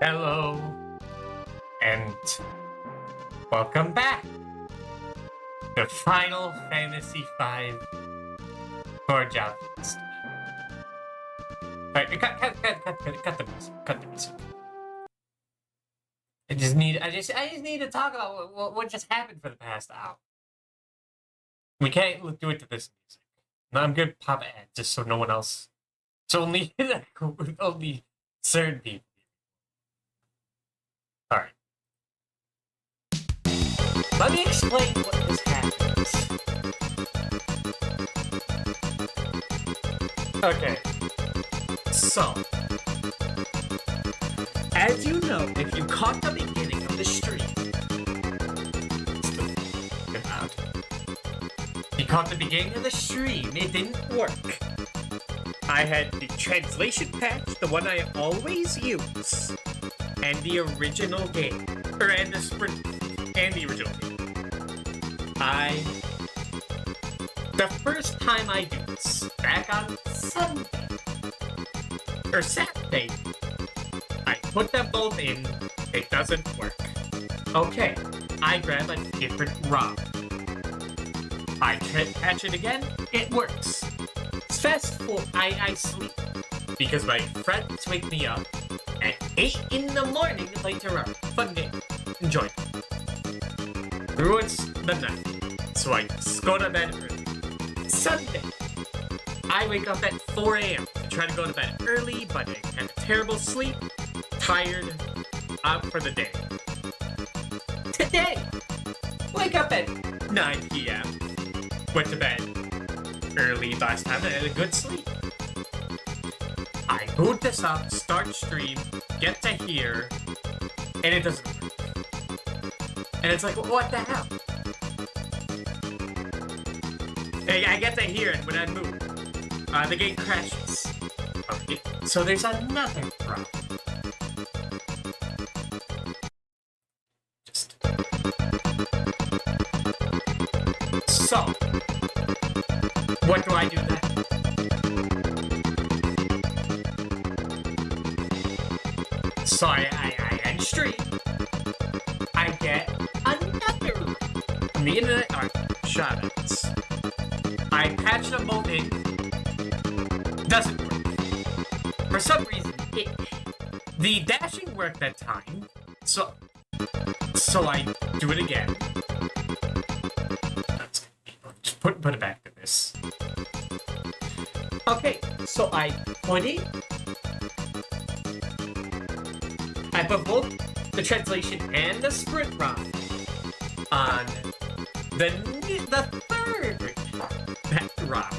Hello, and welcome back to Final Fantasy V for Job Fiesta. Alright, cut the music. Cut the music. I just need to talk about what just happened for the past hour. We can't do it to this music. No, I'm gonna pop ad just so no one else. So only only certain people. Alright. Let me explain what this happens. Okay. So, as you know, if you caught the beginning of the stream, if you caught the beginning of the stream, it didn't work. I had the translation patch, the one I always use, and the original game, and the original game. The first time I do this, back on Sunday, or Saturday, I put them both in, it doesn't work. Okay, I grab a different ROM. I patch it again, it works. Fast forward, I sleep, because my friends wake me up at 8 in the morning to play Terraria. Fun game. Enjoy it. Ruins the night. So I go to bed early. Sunday. I wake up at 4 a.m. to try to go to bed early, but I had a terrible sleep. Tired. Out for the day. Today. Wake up at 9 p.m. Went to bed early last time and I had a good sleep. I boot this up, start stream, get to here, and it doesn't work. And it's like, what the hell? I get to here, and when I move, the game crashes. Okay, so there's another problem. So, what do I do then? So I end stream. I get another from the internet art shoutouts. I patch them both in. Doesn't work. For some reason, the dashing worked that time. So I do it again. Just put it back to this. Okay, so I put it. I put both the translation and the sprint ROM on the third ROM,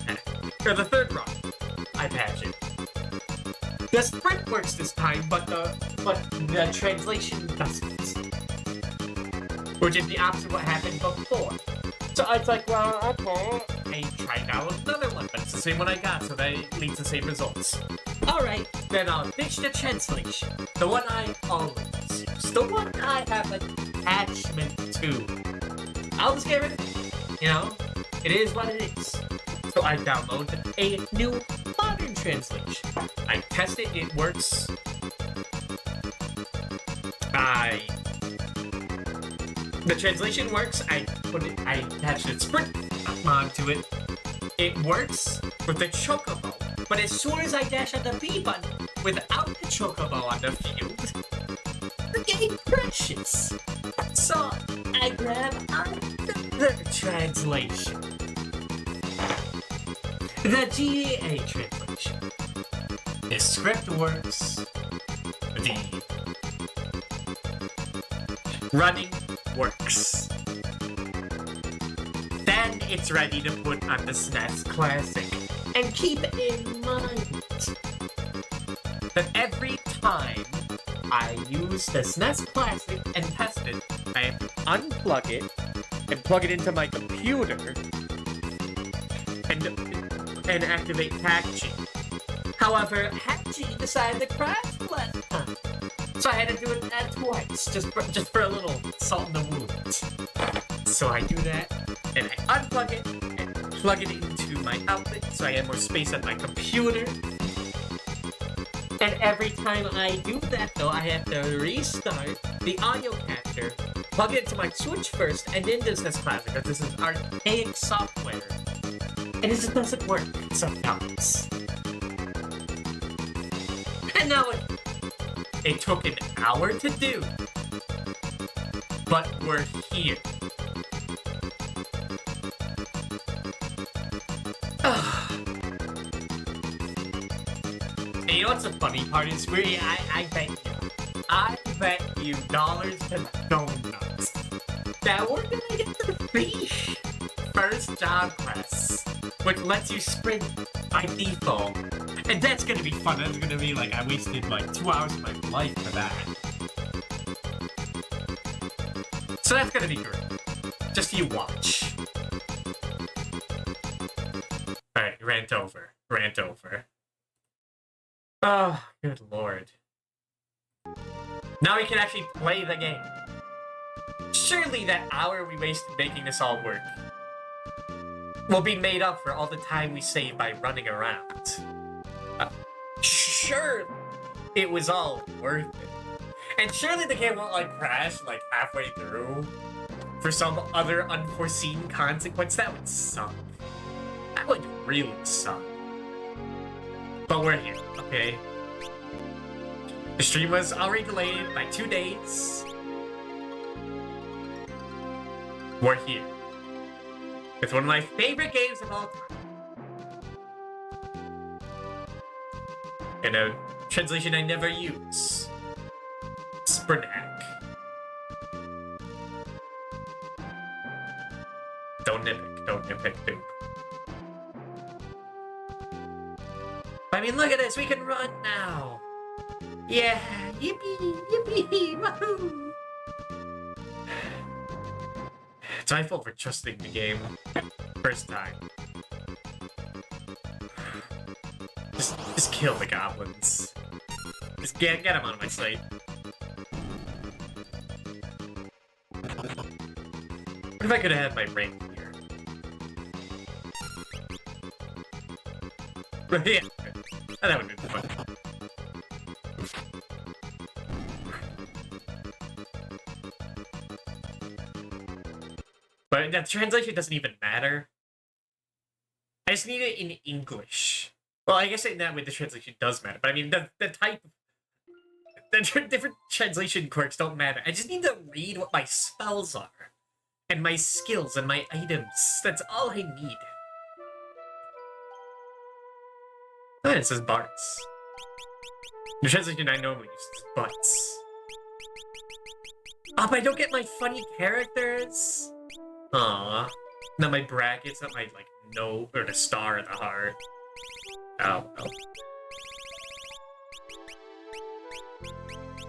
or the third ROM. I patch it. The sprint works this time, but the translation doesn't, which is the opposite of what happened before. So it's like, well, okay, I tried out another one, but it's the same one I got, so that it leads to the same results. Alright, then I'll ditch the translation. The one I always use. The one I have an attachment to. I'll just get rid of it. You know? It is what it is. So I download a new modern translation. I test it, it works. The translation works. I attached a sprint mod to it. It works with the chocobo. But as soon as I dash at the B button without the chocobo on the field, the game crashes. So I grab another translation. The GA translation. The script works. The running works. Then it's ready to put on the SNES Classic. And keep in mind that every time I use the SNES Classic and test it, I have to unplug it and plug it into my computer and activate HackG. However, HackG decided to crash last time. So I had to do it twice, just for a little salt in the wound. So I do that, and I unplug it, and plug it into my outlet, so I have more space on my computer. And every time I do that, though, I have to restart the audio capture, plug it into my Switch first, and then this is classic, because this is archaic software. And it just doesn't work sometimes. And now it took an hour to do, but we're here. And you know what's the funny part is, I bet you dollars to donuts that we're gonna get the free first job quest, which lets you sprint by default. And that's gonna be fun. That's gonna be like, I wasted like 2 hours of my life for that. So that's gonna be great. Just you watch. Alright, rant over. Rant over. Oh, good lord. Now we can actually play the game. Surely that hour we wasted making this all work will be made up for all the time we saved by running around. Sure, it was all worth it. And surely the game won't like crash like halfway through for some other unforeseen consequence. That would suck. That would really suck. But we're here, okay? The stream was already delayed by 2 days. We're here. It's one of my favorite games of all time. And a translation I never use. Sprinac. Don't nitpick, dude. I mean, look at this, we can run now! Yeah, yippee, wahoo! It's my fault for trusting the game. First time. Just kill the goblins. Just get them out of my sight. What if I could have had my rank here? Yeah, that would have been fun. But that translation doesn't even matter. I just need it in English. Well, I guess in that way the translation does matter. But I mean, the type... The different translation quirks don't matter. I just need to read what my spells are. And my skills and my items. That's all I need. Oh, it says Barts. The translation I normally use is Butts. Oh, but I don't get my funny characters? Aww. Not my brackets, not my, like, no, or the star at the heart. Oh, oh.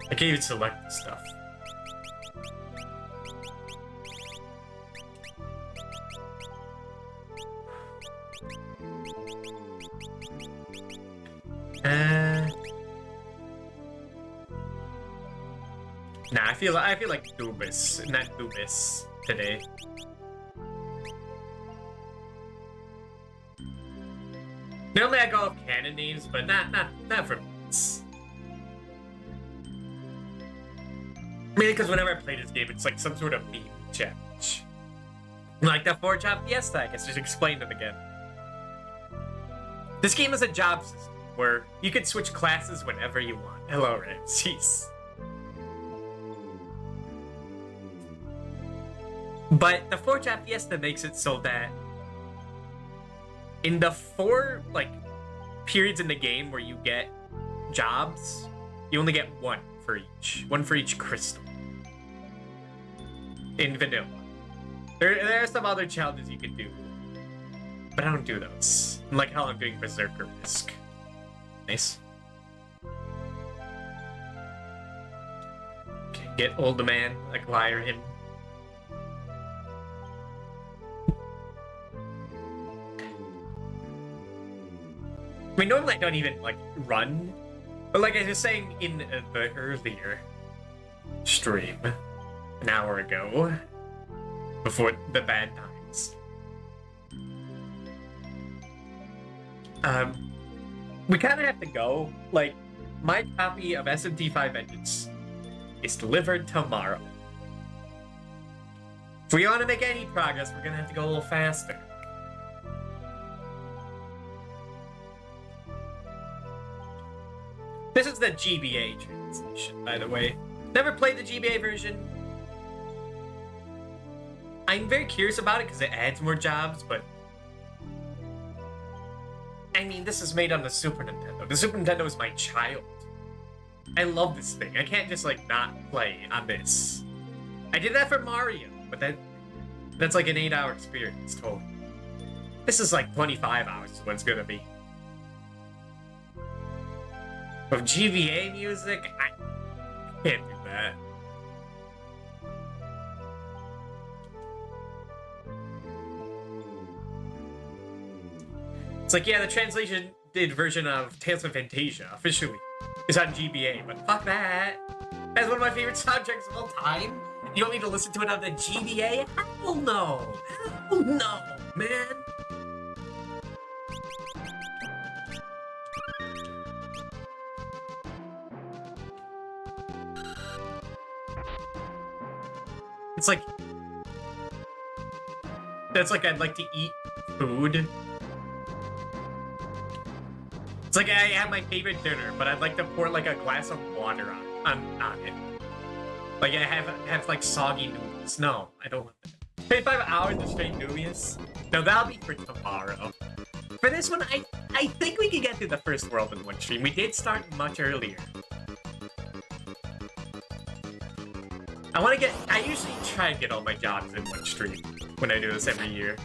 I can't even select this stuff. Nah, I feel like Dubis, not Dubis today. Normally I go off canon names, but not for once. Mainly because whenever I play this game, it's like some sort of meme challenge. Like the 4 Job Fiesta, I guess, just explain them again. This game is a job system where you can switch classes whenever you want. Hello, Ramses. But the 4 Job Fiesta makes it so that in the 4 like periods in the game where you get jobs, you only get one for each crystal. In vanilla. There are some other challenges you can do, but I don't do those. Like how I'm doing Berserker Risk. Nice. Okay, get old man, acquire him. I mean, normally I don't even, like, run. But like I was saying in the earlier stream, an hour ago, before the bad times, we kind of have to go, like, my copy of SMT5 Vengeance is delivered tomorrow. If we want to make any progress, we're gonna have to go a little faster. This is the GBA translation, by the way. Never played the GBA version. I'm very curious about it because it adds more jobs, but I mean, this is made on the Super Nintendo. The Super Nintendo is my child. I love this thing. I can't just, like, not play on this. I did that for Mario, but that's like an 8-hour experience total. This is like 25 hours is what it's gonna be. With GBA music, I can't do that. It's like, yeah, the translation version of Tales of Fantasia officially is on GBA, but fuck that. That's one of my favorite soundtracks of all time. You want me to listen to it on the GBA? Hell no. Hell no, man. It's like, that's like I'd like to eat food. It's like I have my favorite dinner, but I'd like to pour like a glass of water on it. Like I have like soggy noodles. No, I don't want that. 25 hours of straight Nubius? No, that'll be for tomorrow. For this one, I think we could get through the first world in one stream. We did start much earlier. I usually try and get all my jobs in one stream when I do this every year.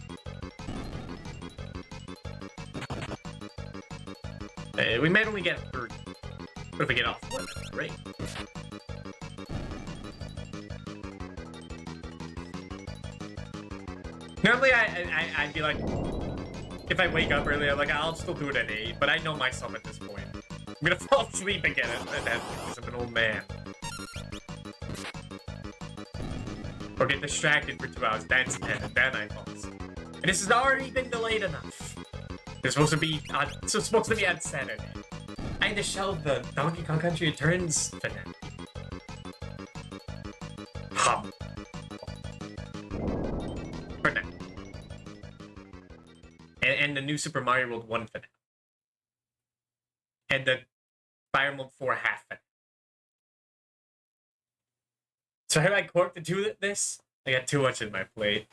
We might only get 30. But if we get all 4, that's great. Normally, I'd be like, if I wake up early, I'm like, I'll still do it at 8, but I know myself at this point. I'm gonna fall asleep again at that because I'm an old man. Or get distracted for 2 hours, that's 10, and then I fall asleep. And this has already been delayed enough. It's supposed to be on Saturday. I had to shelve the Donkey Kong Country Returns finale. For now. And the new Super Mario World 1 finale. And the Fire Emblem 4 half finale. So have I corked to do this? I got too much in my plate.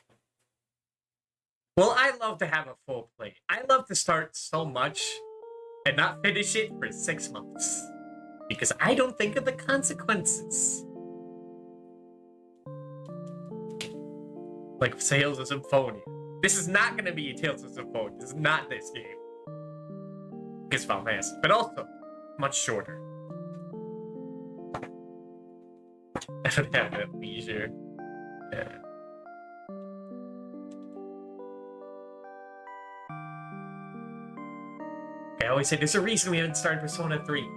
Well, I love to have a full plate. I love to start so much and not finish it for 6 months. Because I don't think of the consequences. Like Tales of Symphonia. This is not going to be Tales of Symphonia. This is not this game. It's Final Fantasy, but also much shorter. I don't have that leisure. Yeah. I always say there's a reason we haven't started Persona 3.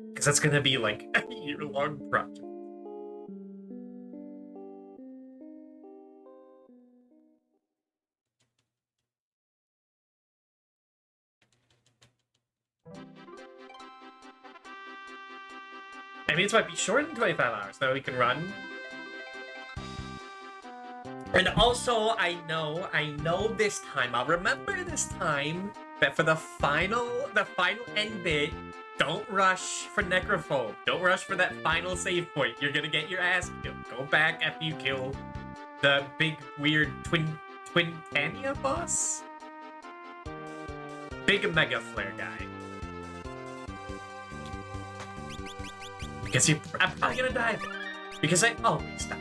Because that's gonna be like a year-long project. I mean, this might be shorter than 25 hours, though we can run. And also, I know this time, I'll remember this time, that for the final end bit, don't rush for Necrophobe. Don't rush for that final save point. You're gonna get your ass killed. Go back after you kill the big, weird Twin Tania boss? Big Mega Flare guy. Because I'm probably gonna die there. Because I always die.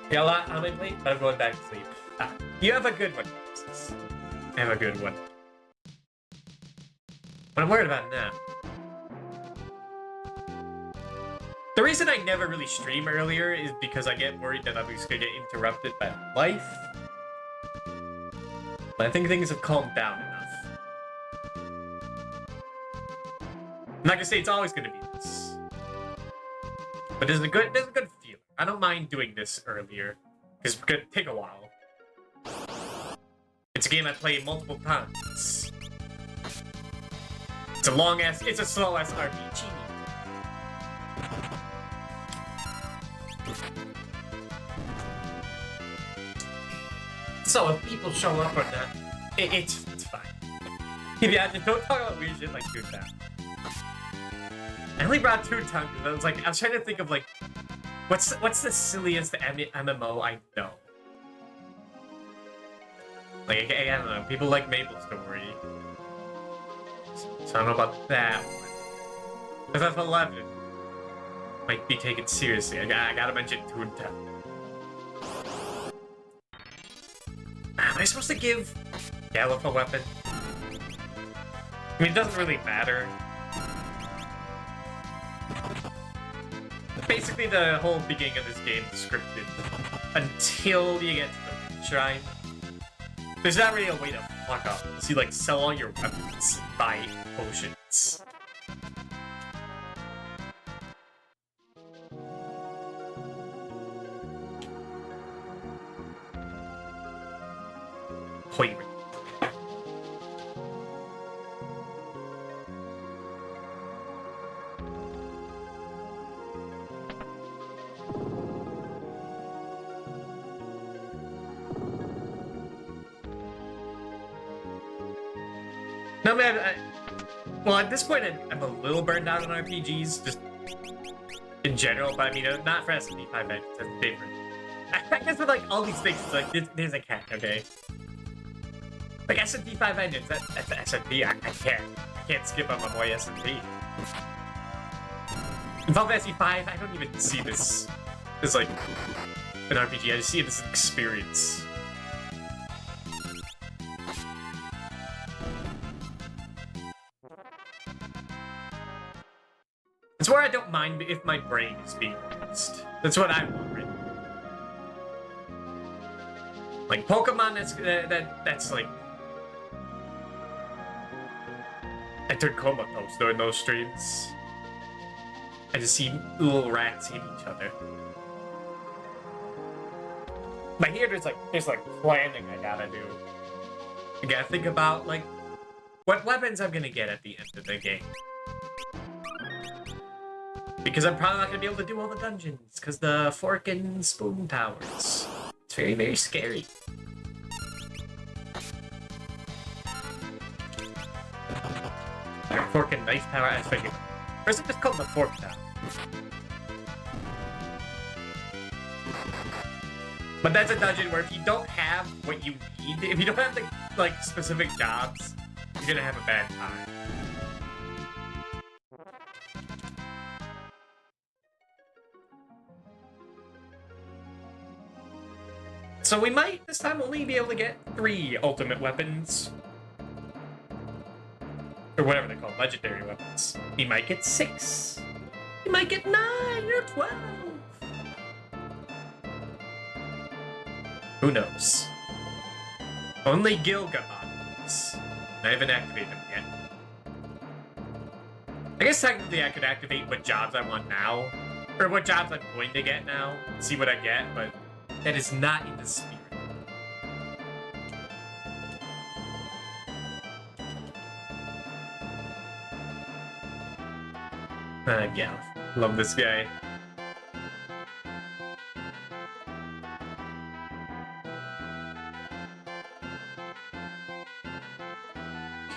Got a lot on my plate, but I'm going back to sleep. You have a good one, Jesus. I have a good one. What I'm worried about now. The reason I never really stream earlier is because I get worried that I'm just gonna get interrupted by life. But I think things have calmed down enough. I'm not gonna say it's always gonna be this. But there's a good feeling. I don't mind doing this earlier. Because it's gonna take a while. It's a game I play multiple times. It's a slow ass RPG. So if people show up or not, it's fine. Yeah, just don't talk about weird shit like Toontown. I only brought Toontown because I was trying to think of like, what's the silliest MMO I know? Like, I don't know, people like MapleStory. So I don't know about that one. Because that's 11. Might be taken seriously. I gotta mention Toontown. Am I supposed to give Gallup a weapon? I mean, it doesn't really matter. Basically, the whole beginning of this game is scripted until you get to the shrine. There's not really a way to fuck up. So you like sell all your weapons, buy potions. Wait. No, man, well, at this point, I'm a little burned out on RPGs, just in general, but I mean, not for S&P 500, that's different. I guess with, like, all these things, it's like, there's a cat, okay? Like, S&P 500, that's S&P, I can't skip on my boy S&P. In Final Fantasy 5, I don't even see this as, like, an RPG, I just see it as an experience. It's where I don't mind if my brain is being used. That's what I want, right? Like Pokemon, that's like I turn comatose during those streams. I just see little rats hit each other. But here there's like planning I gotta do. I gotta think about like what weapons I'm gonna get at the end of the game. Because I'm probably not gonna be able to do all the dungeons, because the fork and spoon towers. It's very, very scary. Fork and knife tower, I figured. Or is it just called the fork tower? But that's a dungeon where if you don't have what you need, if you don't have the like specific jobs, you're gonna have a bad time. So we might, this time, only be able to get 3 ultimate weapons. Or whatever they're called, legendary weapons. We might get 6. We might get 9 or 12. Who knows? Only Gilga knows. I haven't activated them yet. I guess technically I could activate what jobs I want now. Or what jobs I'm going to get now. See what I get, but that is not in the spirit. Yeah, love this guy.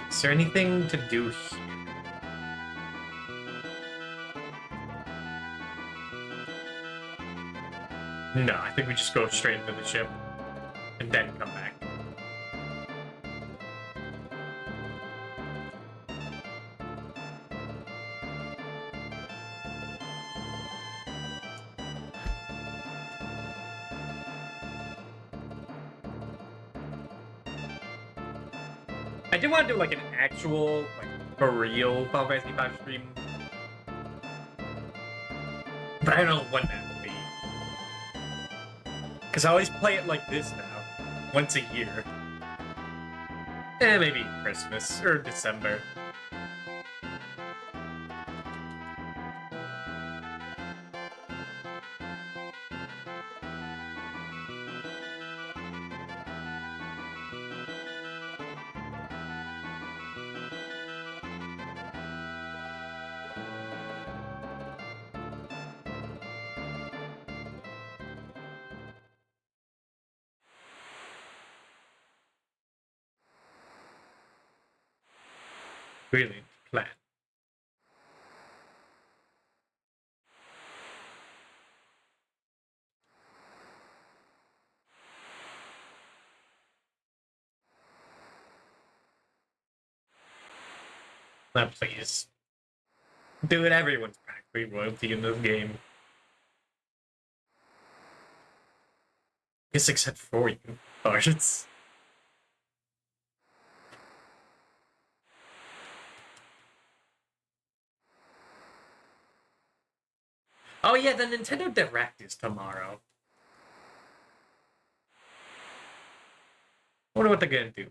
Is there anything to do here? No, I think we just go straight into the ship and then come back. I do want to do like an actual, like, for real Final Fantasy 5 stream. But I don't know when that will be. Because I always play it like this now, once a year. Maybe Christmas or December. Brilliant plan. Now, please. Dude, everyone's practically royalty in this game. Guess except for you, Bards. Oh yeah, the Nintendo Direct is tomorrow. I wonder what they're gonna do.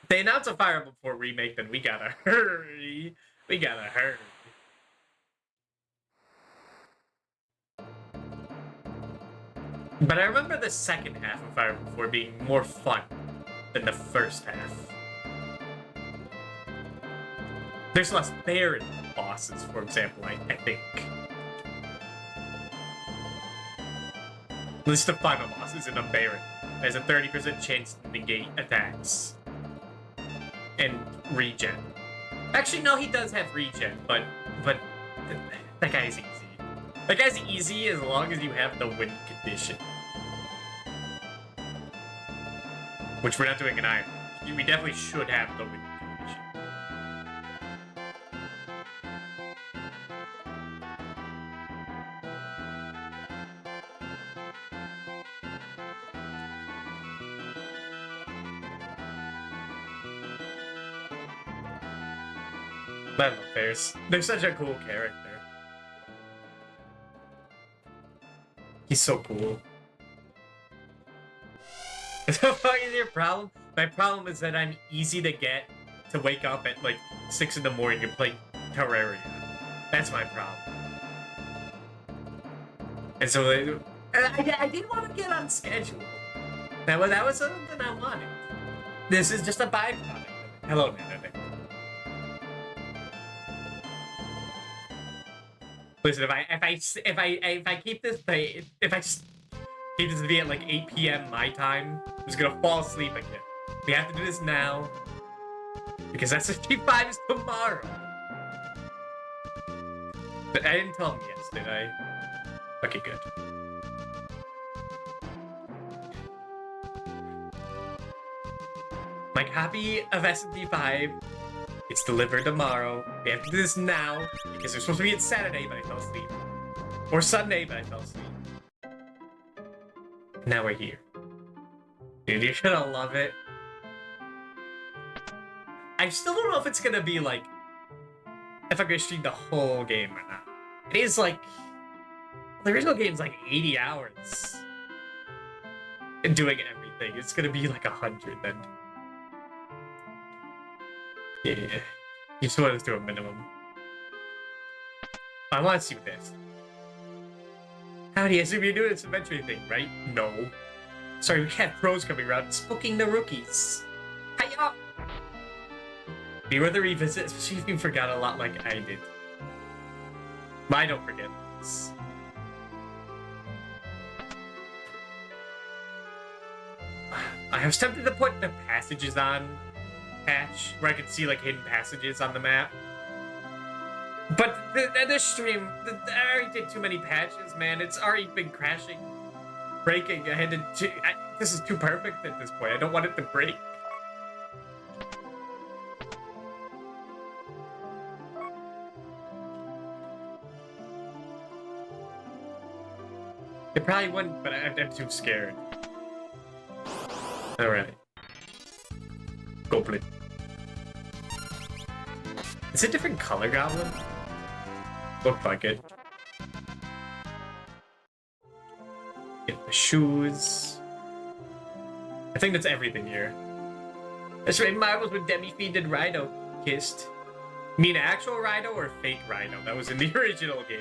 If they announce a Fire Emblem 4 remake, then we gotta hurry. We gotta hurry. But I remember the second half of Fire Emblem 4 being more fun than the first half. There's less Baron bosses, for example, I think. At least the final boss isn't a Baron. There's a 30% chance to negate attacks. And regen. Actually, no, he does have regen, but that guy's easy. That guy's easy as long as you have the win condition. Which we're not doing an iron. We definitely should have the win condition. I love Bears. They're such a cool character. He's so cool. What is your problem? My problem is that I'm easy to get to wake up at like 6 in the morning and play Terraria. That's my problem. And so I didn't want to get on schedule. That was something I wanted. This is just a byproduct. Hello, Nana. Listen, if I keep this if I just keep this video at like 8 p.m. my time, I'm just gonna fall asleep again. We have to do this now because S55 is tomorrow. But I didn't tell him yes, did I? Okay, good. My copy of S55. It's delivered tomorrow. We have to do this now because it was supposed to be on Saturday, but I fell asleep. Or Sunday, but I fell asleep. Now we're here. Dude, you're gonna love it. I still don't know if it's gonna be like... if I'm gonna stream the whole game or not. It is like... the original game's like 80 hours. And doing everything. It's gonna be like 100 then. Yeah. You just want us to a minimum. I want to see what this. Howdy, I assume you're doing this adventure thing, right? No. Sorry, we have pros coming around, spooking the rookies. Hiya! Be worth a revisit, especially if you forgot a lot like I did. But I don't forget this. I was tempted to put the passages on patch where I could see like hidden passages on the map, but this stream I already did too many patches, man. It's already been crashing, breaking. I had to this is too perfect at this point. I don't want it to break. It probably wouldn't, but I'm too scared. Alright. Goblin. Is it a different color goblin? Looked like it. Get the shoes. I think that's everything here. That's right, marbles with demi-feeded Rhino kissed. You mean actual Rhino or fake Rhino? That was in the original game.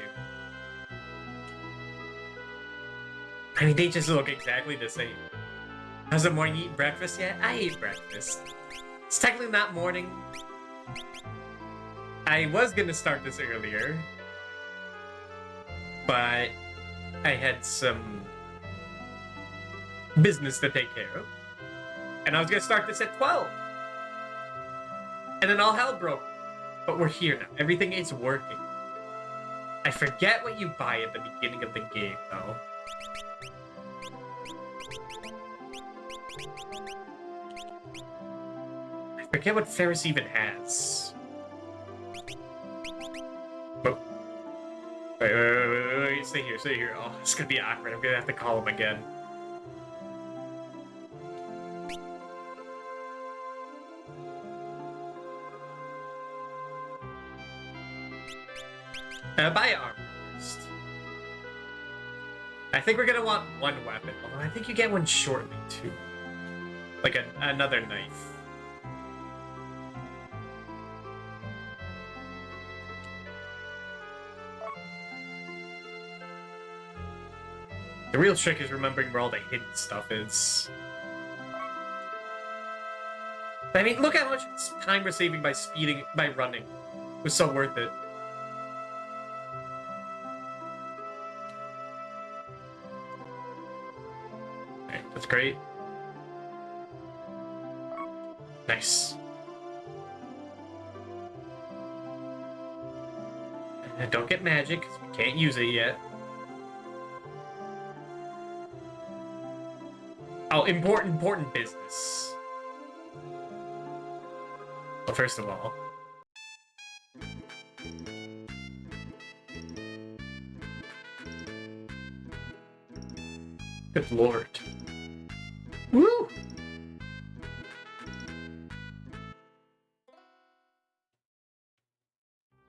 I mean, they just look exactly the same. How's the morning eat breakfast yet? I ate breakfast. It's technically not morning. I was gonna start this earlier, but I had some business to take care of. And I was gonna start this at 12. And then all hell broke. But we're here now. Everything is working. I forget what you buy at the beginning of the game, though. I forget what Ferris even has. Oh. Wait, stay here. Oh, it's gonna be awkward. I'm gonna have to call him again. Buy armor first. I think we're gonna want one weapon, although I think you get one shortly, too. Like another knife. The real trick is remembering where all the hidden stuff is. I mean, look how much time we're saving by running. It was so worth it. Okay, that's great. Nice. And don't get magic, because we can't use it yet. Oh, important business. Well, first of all... Good lord. Woo!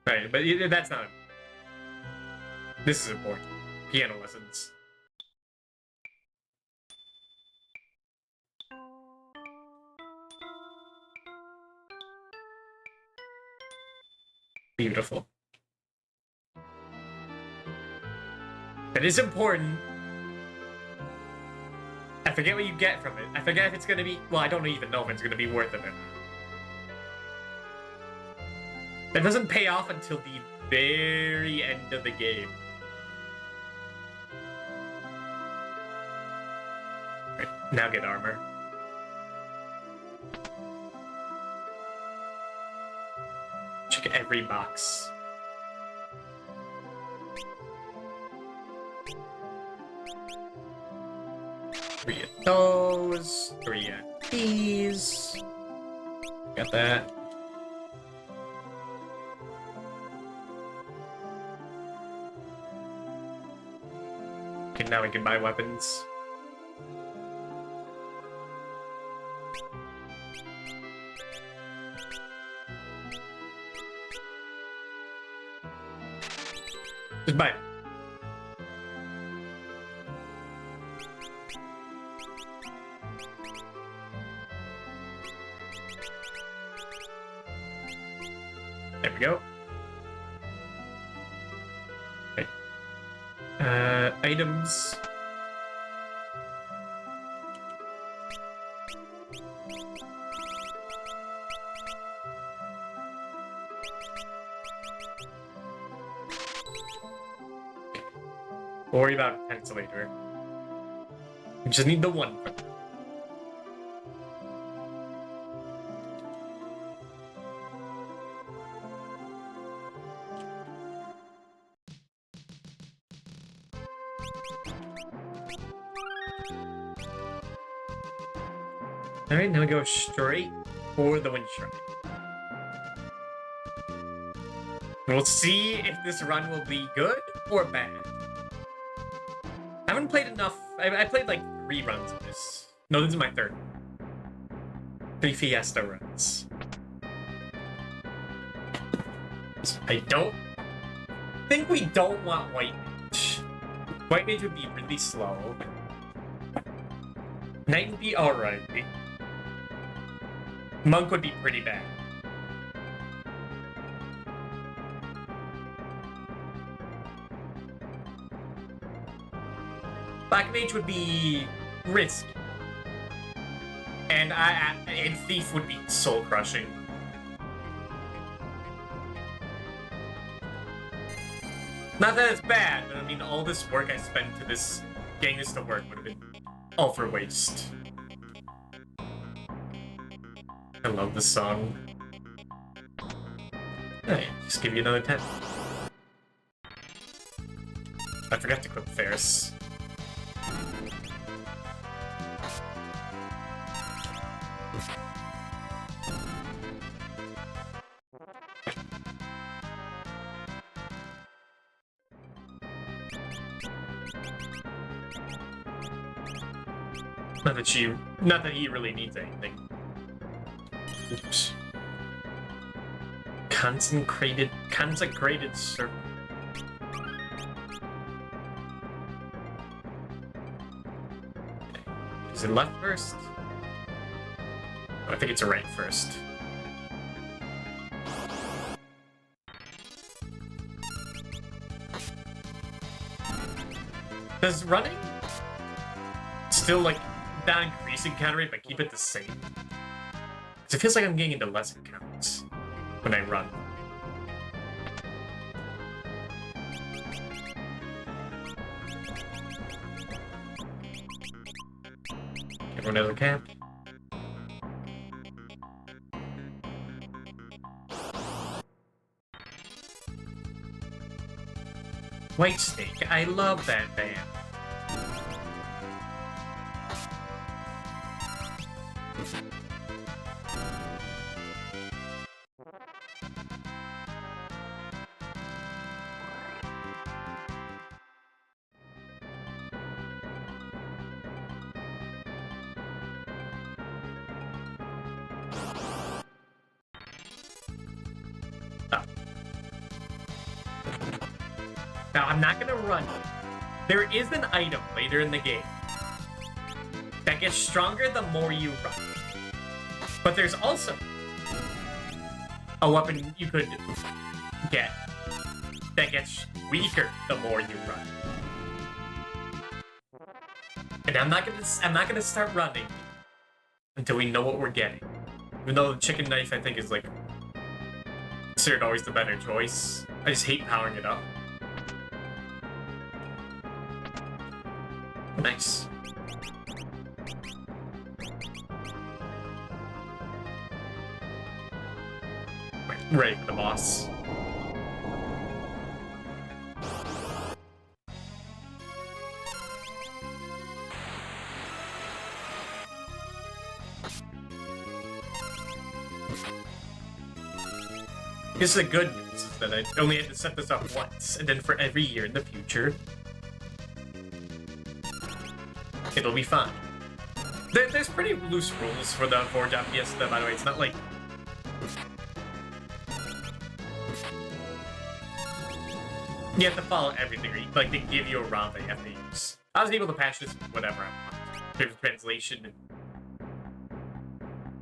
Right, but that's not... This is important. Piano lessons. Beautiful. That is important. I forget what you get from it. I forget if it's gonna be... Well, I don't even know if it's gonna be worth it or not. That doesn't pay off until the very end of the game. Right, now get armor. Check every box. Three of those, 3 of these. Got that. Okay, now we can buy weapons. Just buy it. There we go. Okay. Items. Don't worry about tents later. We just need the one. Alright, now we go straight for the wind shrine. We'll see if this run will be good or bad. I haven't played enough. I played like 3 runs of this. No, this is my 3rd. 3 Fiesta runs. I don't think we don't want White Mage. White Mage would be really slow. Knight would be alright. Monk would be pretty bad. Black Mage would be risky. And Thief would be soul crushing. Not that it's bad, but I mean all this work I spent to getting this to work would have been all for waste. I love this song. Just give you another 10. I forgot to equip Ferris. Not that he really needs anything. Oops. Consecrated serpent. Is it left first? Oh, I think it's a right first. Does running still, like, not increase encounter rate, but keep it the same? Because it feels like I'm getting into less encounters when I run. Everyone has a camp. White Snake, I love that band. Now, I'm not gonna run. There is an item later in the game that gets stronger the more you run. But there's also a weapon you could get that gets weaker the more you run. And I'm not gonna start running until we know what we're getting. Even though the chicken knife, I think, is like considered always the better choice. I just hate powering it up. Nice. Ready for the boss. This is the good news, is that I only had to set this up once, and then for every year in the future, it'll be fine. There's pretty loose rules for Job Fiesta, by the way. It's not like... you have to follow everything, like they give you a ROM that you have to use. I was able to patch this whatever I want. There's translation and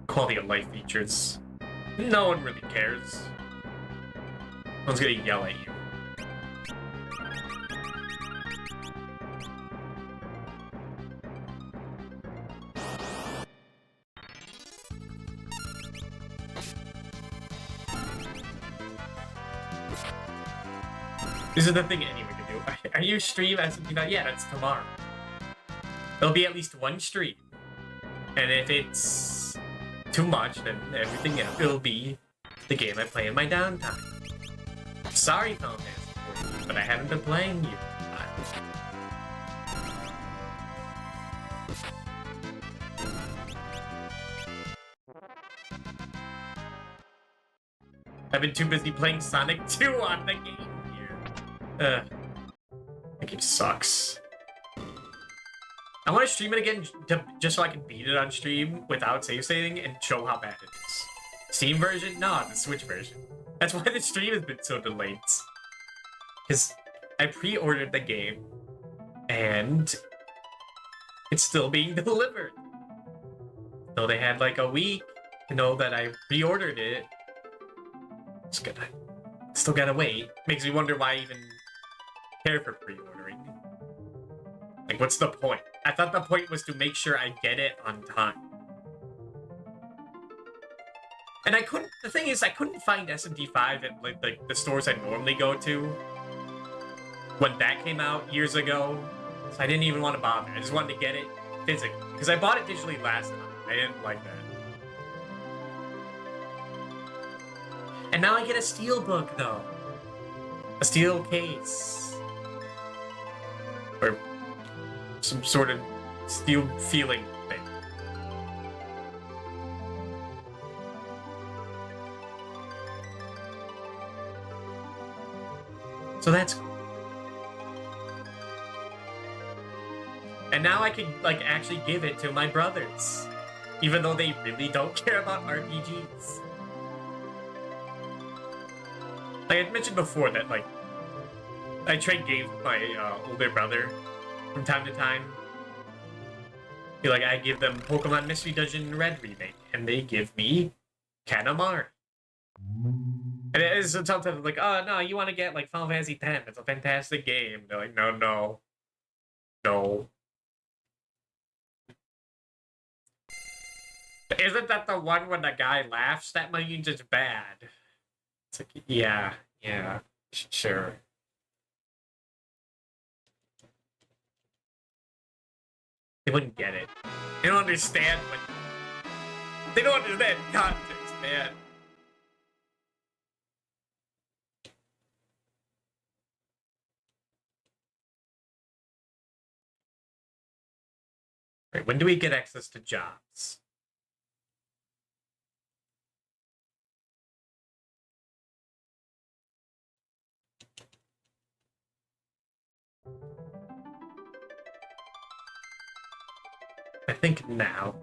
quality of life features. No one really cares. No one's gonna yell at you. This is the thing anyone can do. Are you stream as something about? Yeah, that's tomorrow. There'll be at least one stream. And if it's too much, then everything else, it'll be the game I play in my downtime. Sorry, Final Fantasy 14, but I haven't been playing you. I've been too busy playing Sonic 2 on the game. That game sucks. I want to stream it again just so I can beat it on stream without save saving and show how bad it is. Steam version? No, the Switch version. That's why the stream has been so delayed. Because I pre-ordered the game and it's still being delivered. So they had like a week to know that I pre-ordered it. Still gotta wait. Makes me wonder why I even care for pre-ordering. Like, what's the point? I thought the point was to make sure I get it on time. And the thing is, I couldn't find SMT5 at like the stores I normally go to when that came out years ago. So I didn't even want to bother. I just wanted to get it physically. Because I bought it digitally last time. I didn't like that. And now I get a steel book, though. A steel case. Or some sort of steel feeling thing. So that's cool. And now I can, like, actually give it to my brothers. Even though they really don't care about RPGs. Like I mentioned before that, like, I trade games with my older brother from time to time. Like, I give them Pokemon Mystery Dungeon Red Remake, and they give me Katamari. And it is sometimes like, oh no, you want to get like Final Fantasy X? It's a fantastic game. They're like, no, no, no. Isn't that the one when the guy laughs? That means it's bad. It's like, yeah, sure. They wouldn't get it. They don't understand what. They don't understand context, man. Right, when do we get access to jobs? I think now.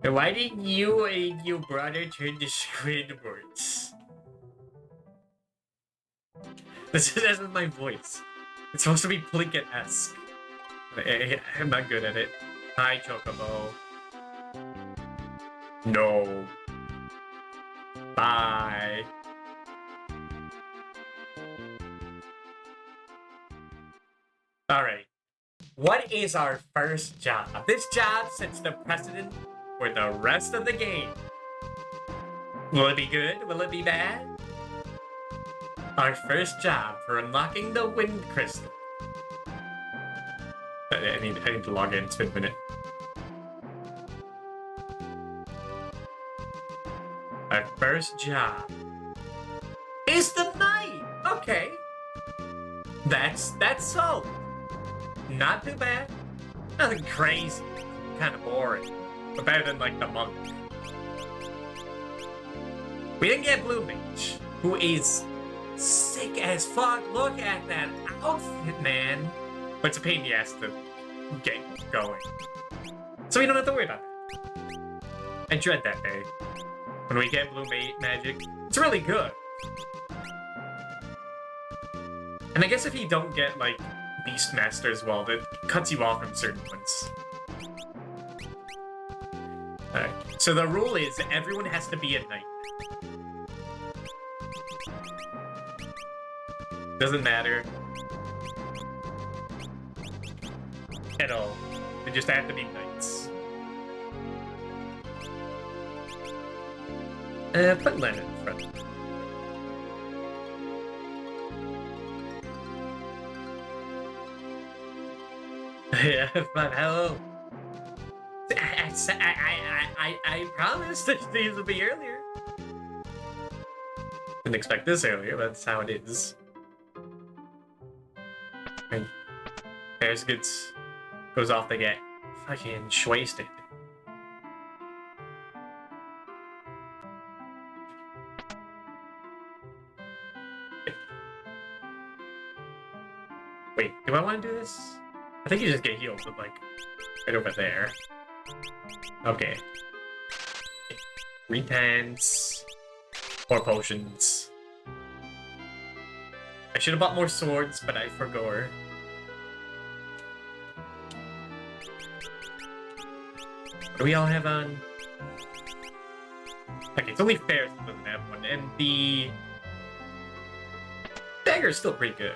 Why didn't you and your brother turn to Squidwards? This is my voice. It's supposed to be Plinkett-esque. I'm not good at it. Hi, Chocobo. No. Bye. Alright. What is our first job? This job sets the precedent for the rest of the game. Will it be good? Will it be bad? Our first job for unlocking the Wind Crystal. I need to log in. It's been a minute. Our first job is the night. Okay, that's so. Not too bad. Nothing crazy. Kind of boring, but better than like the monk. We didn't get Blue Mage, who is sick as fuck. Look at that outfit, man. But it's a pain in the ass to get going. So we don't have to worry about it. I dread that day. When we get Blue Magic, it's really good. And I guess if you don't get, like, Beastmaster as well, that cuts you off from certain ones. Alright, so the rule is that everyone has to be a knight. Doesn't matter. At all. They just have to be knights. Put Len in front. Yeah, but hello. I promised that these would be earlier. Didn't expect this earlier, but that's how it is. And Paris goes off to get fucking wasted. Wait, do I want to do this? I think you just get healed, but like, right over there. Okay. 3 10s. 4 potions. I should have bought more swords, but I forgot. What do we all have on? Okay, it's only Ferris that doesn't have one, and the dagger is still pretty good.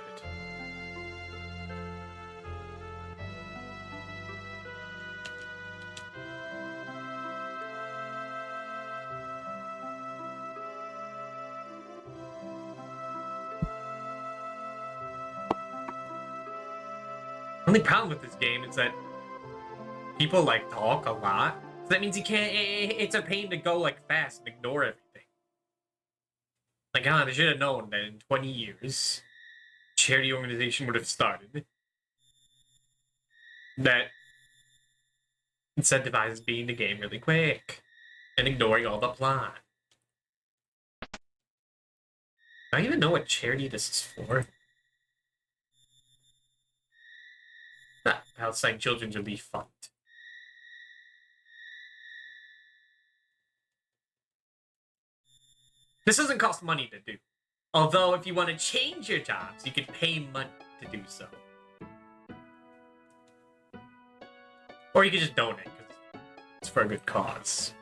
The only problem with this game is that people like talk a lot. So that means you can't. It's a pain to go like fast and ignore everything. god, I should have known that in 20 years, charity organization would have started that incentivizes beating the game really quick and ignoring all the plot. I don't even know what charity this is for. Palestine Children's Relief Fund. This doesn't cost money to do. Although, if you want to change your jobs, you can pay money to do so. Or you can just donate, because it's for a good cause.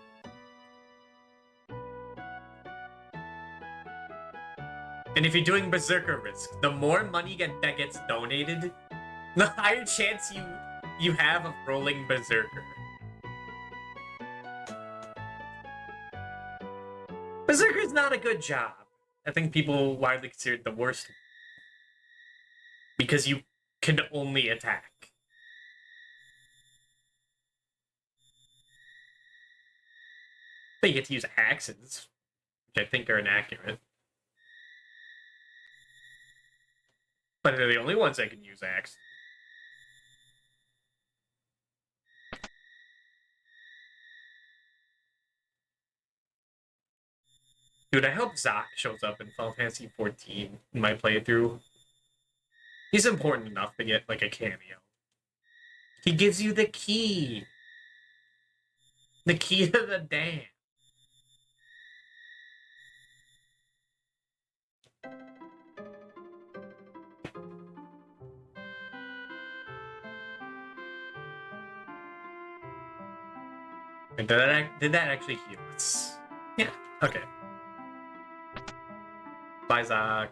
And if you're doing Berserker Risk, the more money that gets donated, the higher chance you have of rolling Berserker. Berserker is not a good job. I think people widely consider it the worst. Because you can only attack. But you get to use axes, which I think are inaccurate. But they're the only ones that can use axes. Dude, I hope Zoc shows up in Final Fantasy XIV in my playthrough. He's important enough to get, like, a cameo. He gives you the key. The key to the dam. Did that actually heal us? Yeah, okay. Bye, Zoc.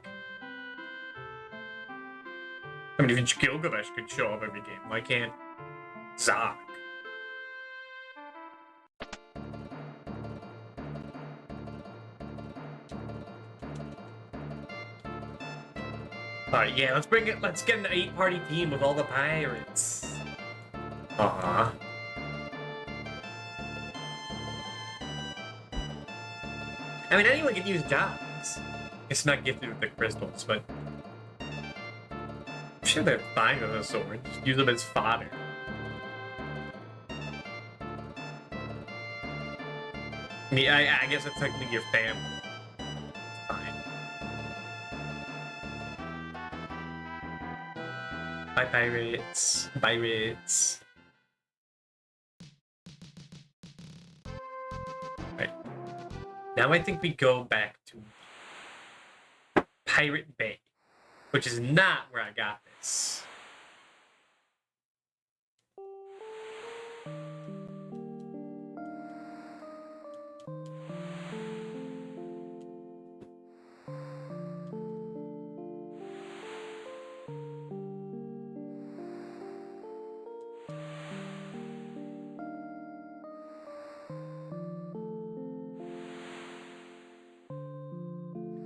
I mean, even Gilgamesh could show up every game. Why can't Zoc? Alright, yeah, let's get an 8-party team with all the pirates. Aww. I mean, anyone can use jobs. It's not gifted with the crystals, but I'm sure they're fine with a sword. Just use them as fodder. I mean, I guess it's technically your family. It's fine. Bye, pirates. Pirates. Right. Now I think we go back to Pirate Bay, which is not where I got this.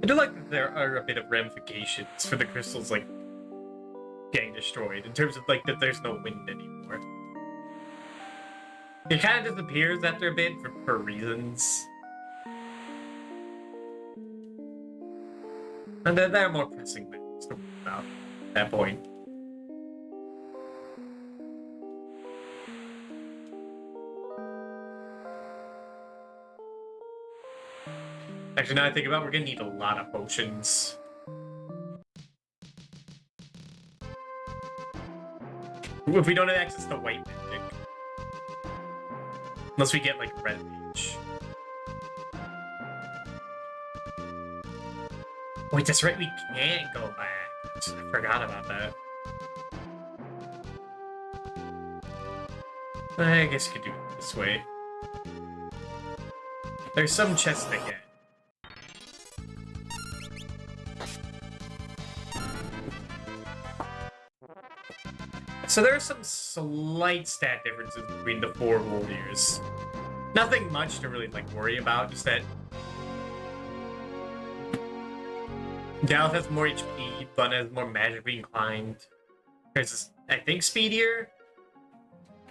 I do like that there are a bit of ramifications for the crystals, like, getting destroyed, in terms of, like, that there's no wind anymore. It kind of disappears after a bit for reasons. And then there are more pressing things to worry about at that point. Actually, now I think about it, we're gonna need a lot of potions. If we don't have access to white magic. Unless we get, like, red mage. Wait, that's right, we can't go back. I forgot about that. I guess you could do it this way. There's some chests to get. So there are some slight stat differences between the 4 warriors. Nothing much to really, like, worry about, just that Daleth has more HP, Bun has more magically inclined. There's this, I think, speedier,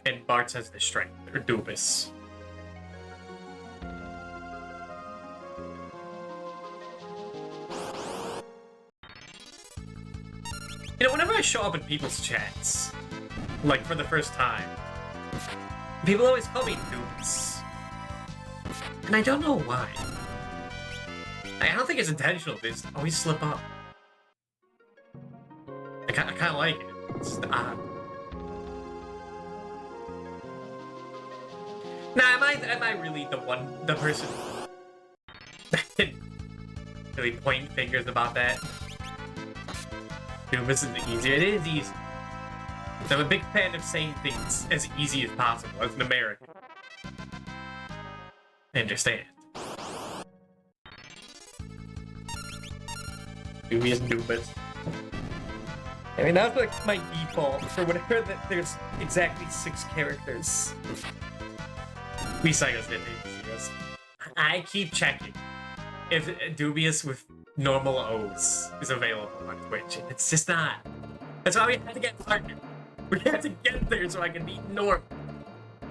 and Bartz has the strength, or Dubis. You know, whenever I show up in people's chats, like for the first time, people always call me Noobs. And I don't know why. I don't think it's intentional, they just always slip up. I kind of like it. It's just odd. Nah, am I really the person that can really point fingers about that? Dude, this is easier. It is easy. I'm a big fan of saying things as easy as possible as an American. I understand. Dubious Dubas. I mean, that's like my default for whenever there's exactly 6 characters. We psychos did it. I keep checking if Dubious with normal O's is available on Twitch. It's just not. That's why we had to get partnered. We had to get there so I can be normal.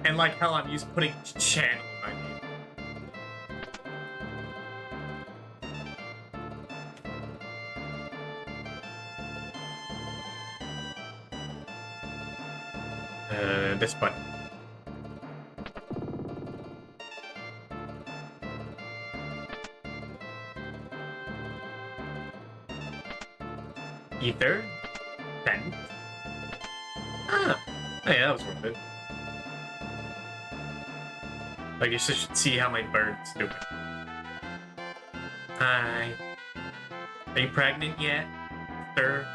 And like hell, I'm used to putting channel in my name. This button. Ether. Vent. Ah! Oh yeah, that was worth it. I guess I should see how my bird's doing. Hi. Are you pregnant yet, sir?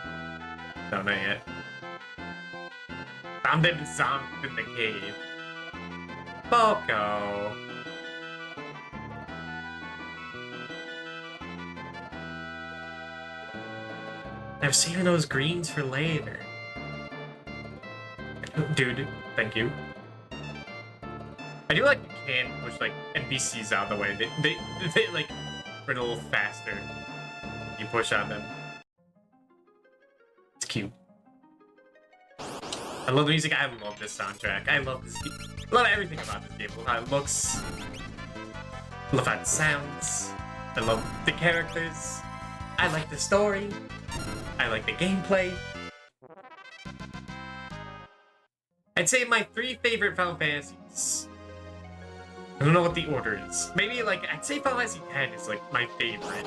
No, not yet. Found it zombie in the cave. Boko. I'm saving those greens for later. Dude, thank you. I do like you can push like NPCs out of the way. They like run a little faster. You push on them. It's cute. I love the music. I love this soundtrack. I love this game. I love everything about this game. I love how it looks. I love how it sounds. I love the characters. I like the story. I like the gameplay. I'd say my 3 favorite Final Fantasies. I don't know what the order is. Maybe like, I'd say Final Fantasy X is like my favorite.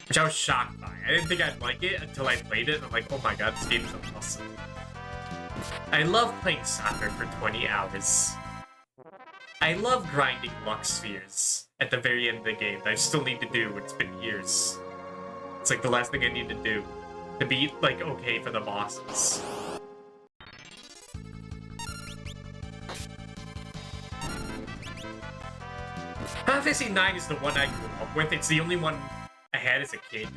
Which I was shocked by. I didn't think I'd like it until I played it and I'm like, oh my god, this game is awesome. I love playing soccer for 20 hours. I love grinding luck spheres at the very end of the game that I still need to do. It's been years. It's like the last thing I need to do to be like okay for the bosses. Final Fantasy IX is the one I grew up with. It's the only one I had as a kid.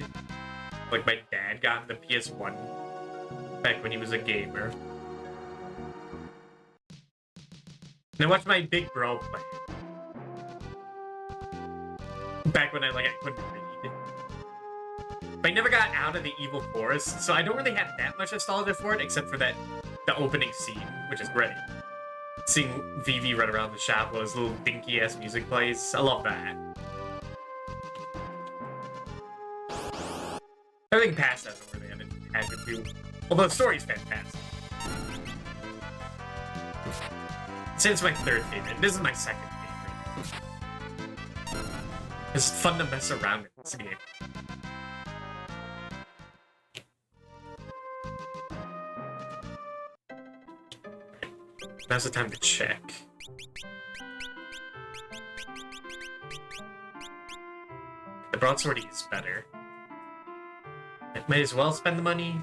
Like my dad got the PS1 back when he was a gamer. And I watched my big bro play it. Back when I couldn't read. But I never got out of the evil forest, so I don't really have that much nostalgia for it, except for the opening scene, which is great. Seeing Vivi run around the shop while his little dinky-ass music plays. I love that. Everything past that over there had to do. Although the story's fantastic. Since my 3rd favorite, this is my 2nd favorite. It's fun to mess around in this game. Now's the time to check. The broadsword is better. I might as well spend the money.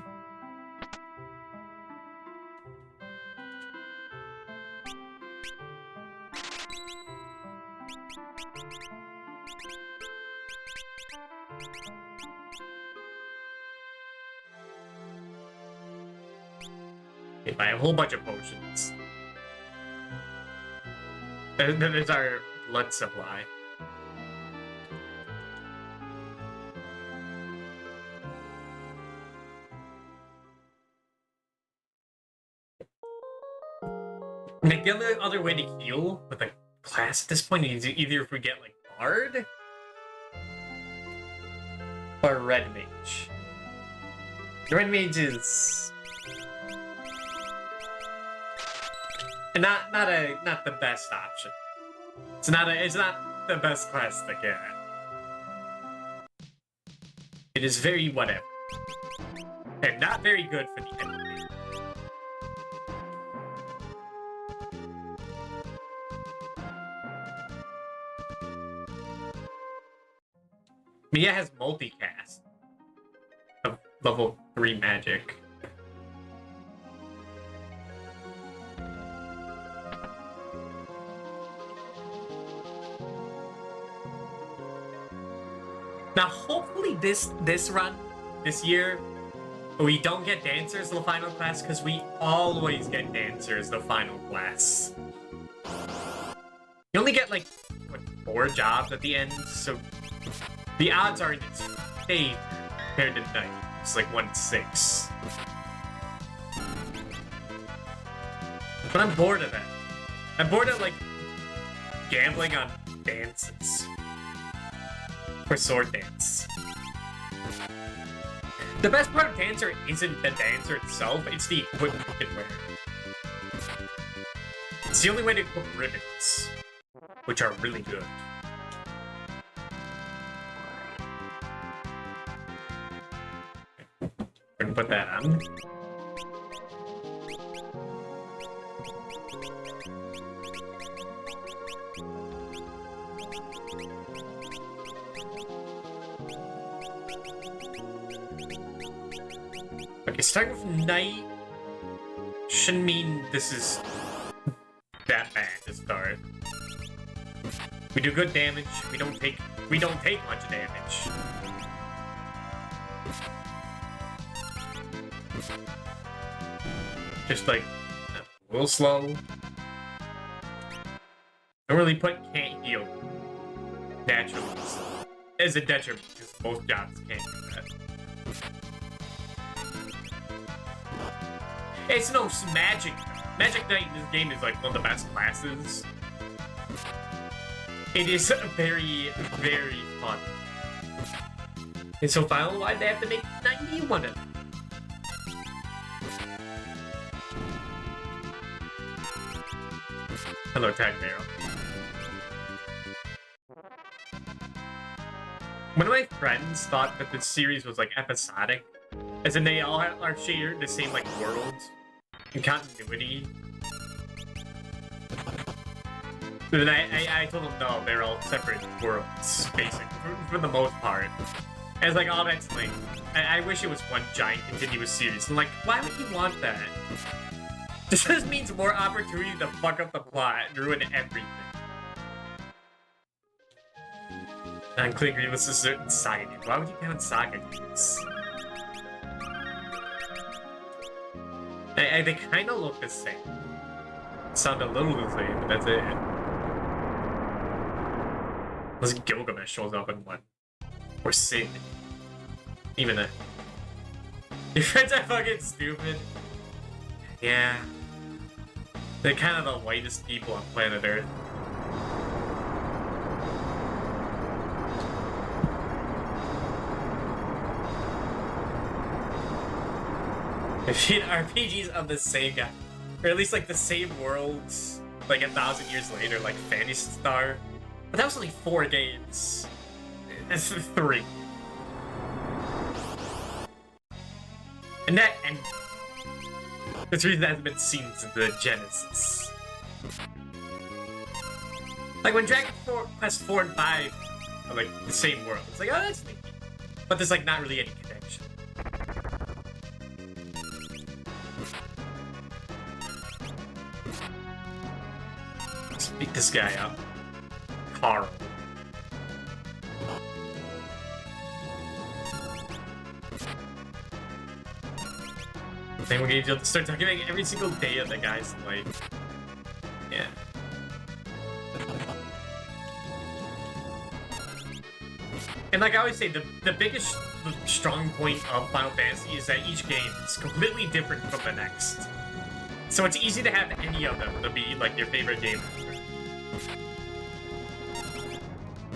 Okay, buy a whole bunch of potions. Then there's our blood supply. Like, the only other way to heal with a class at this point is either if we get, like, Bard or Red Mage. Red Mage is not the best option. It's not the best class to get. It is very whatever. And not very good for the enemy. Mia has multicast of level 3 magic. Now, hopefully this year, we don't get dancers in the final class, because we always get dancers in the final class. You only get like what, 4 jobs at the end, so the odds are in its favor compared to Knight. It's like 1-6. But I'm bored of that. I'm bored of like gambling on dances. For sword dance. The best part of Dancer isn't the dancer itself, it's the equipment you can wear. It's the only way to equip ribbons, which are really good. We're gonna put that on. Okay, starting with Knight shouldn't mean this is that bad to start. We do good damage. We don't take much damage. Just like a little slow. Don't really put can't heal naturally as a detriment because most jobs can't do that. It's no magic. Magic Knight in this game is like one of the best classes. It is very, very fun. And so finally, why they have to make 91 of them? Hello, Tag Barrel. One of my friends thought that this series was like episodic, as in they all are shared the same like world and continuity. But then I told him no, they're all separate worlds, basically, for the most part. And it's like, oh, that's lame. I wish it was one giant continuous series. I'm like, why would you want that? This just means more opportunity to fuck up the plot and ruin everything. And Clint Grievous is certain Saga games. Why would you count Saga games? They kind of look the same. Sound a little the same, but that's it. Unless Gilgamesh shows up in one. Or Sid. Even that. Your friends are fucking stupid. Yeah. They're kind of the whitest people on planet Earth. If you RPGs of the same guy, or at least like the same worlds, like 1,000 years later, like Phantasy Star. But that was only 4 games. It's 3. And this reason that hasn't been seen since the Genesis. Like when Dragon Quest 4 and 5 are like the same world, it's like, oh, that's neat. But there's like not really any connection. Let's beat this guy up. Carl. Then we're gonna have to start documenting every single day of the guy's life. Yeah. And like I always say, the biggest strong point of Final Fantasy is that each game is completely different from the next. So it's easy to have any of them to be like your favorite game.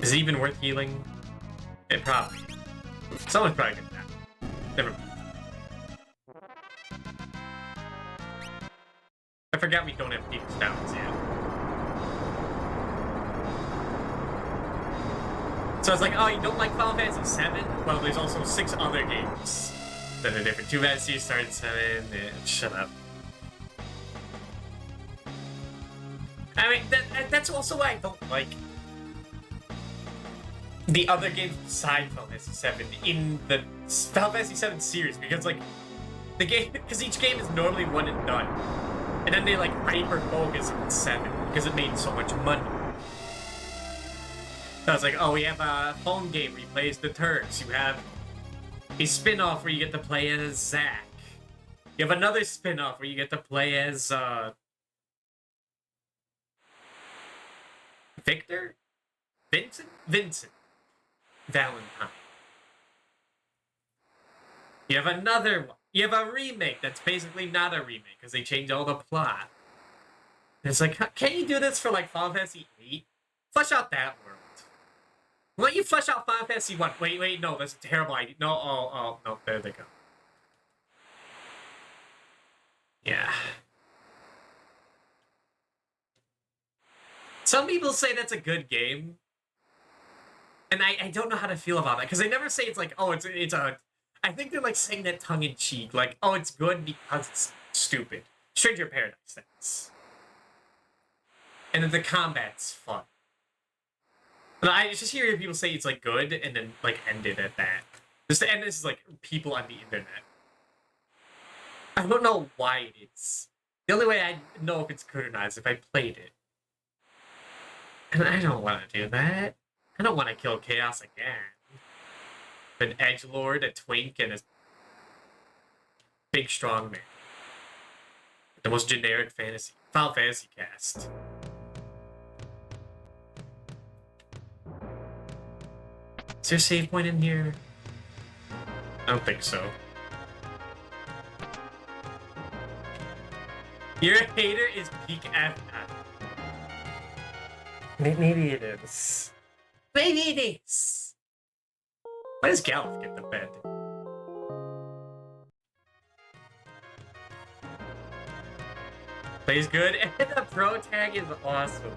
Is it even worth healing? It probably. Someone's probably gonna die. Never mind. forgot we don't have Phoenix Downs yet. So I was like, oh, you don't like Final Fantasy VII? Well, there's also 6 other games that are different. Two Fantasy started 7. Shut up. I mean, that's also why I don't like the other games beside Final Fantasy VII in the Final Fantasy VII series, because like the game, because each game is normally one and done, and then they like hyper focus on 7 because it made so much money. So I was like, oh, we have a phone game where you play as the Turks. You have a spin-off where you get to play as Zack. You have another spin-off where you get to play as Victor? Vincent Valentine. You have another one. You have a remake that's basically not a remake because they changed all the plot. And it's like, can't you do this for like Final Fantasy VIII? Flesh out that world. Why don't you flesh out Final Fantasy 1? Wait, no, that's a terrible idea. No, no, there they go. Yeah. Some people say that's a good game. And I don't know how to feel about that, because they never say it's like, oh, it's a... I think they're like saying that tongue-in-cheek, like, oh, it's good because it's stupid. Stranger Paradise, that's. And then the combat's fun. But I just hear people say it's like good and then like end it at that. Just to end this is like people on the internet. I don't know why it is. The only way I know if it's good or not is if I played it. And I don't want to do that. I don't want to kill Chaos again. An edgelord, a twink, and a big strong man. The most generic Final Fantasy cast. Is there a save point in here? I don't think so. Your hater is peak FF. Maybe it is. Maybe it is. Why does Galuf get the bed? Plays good, and the pro tag is awesome.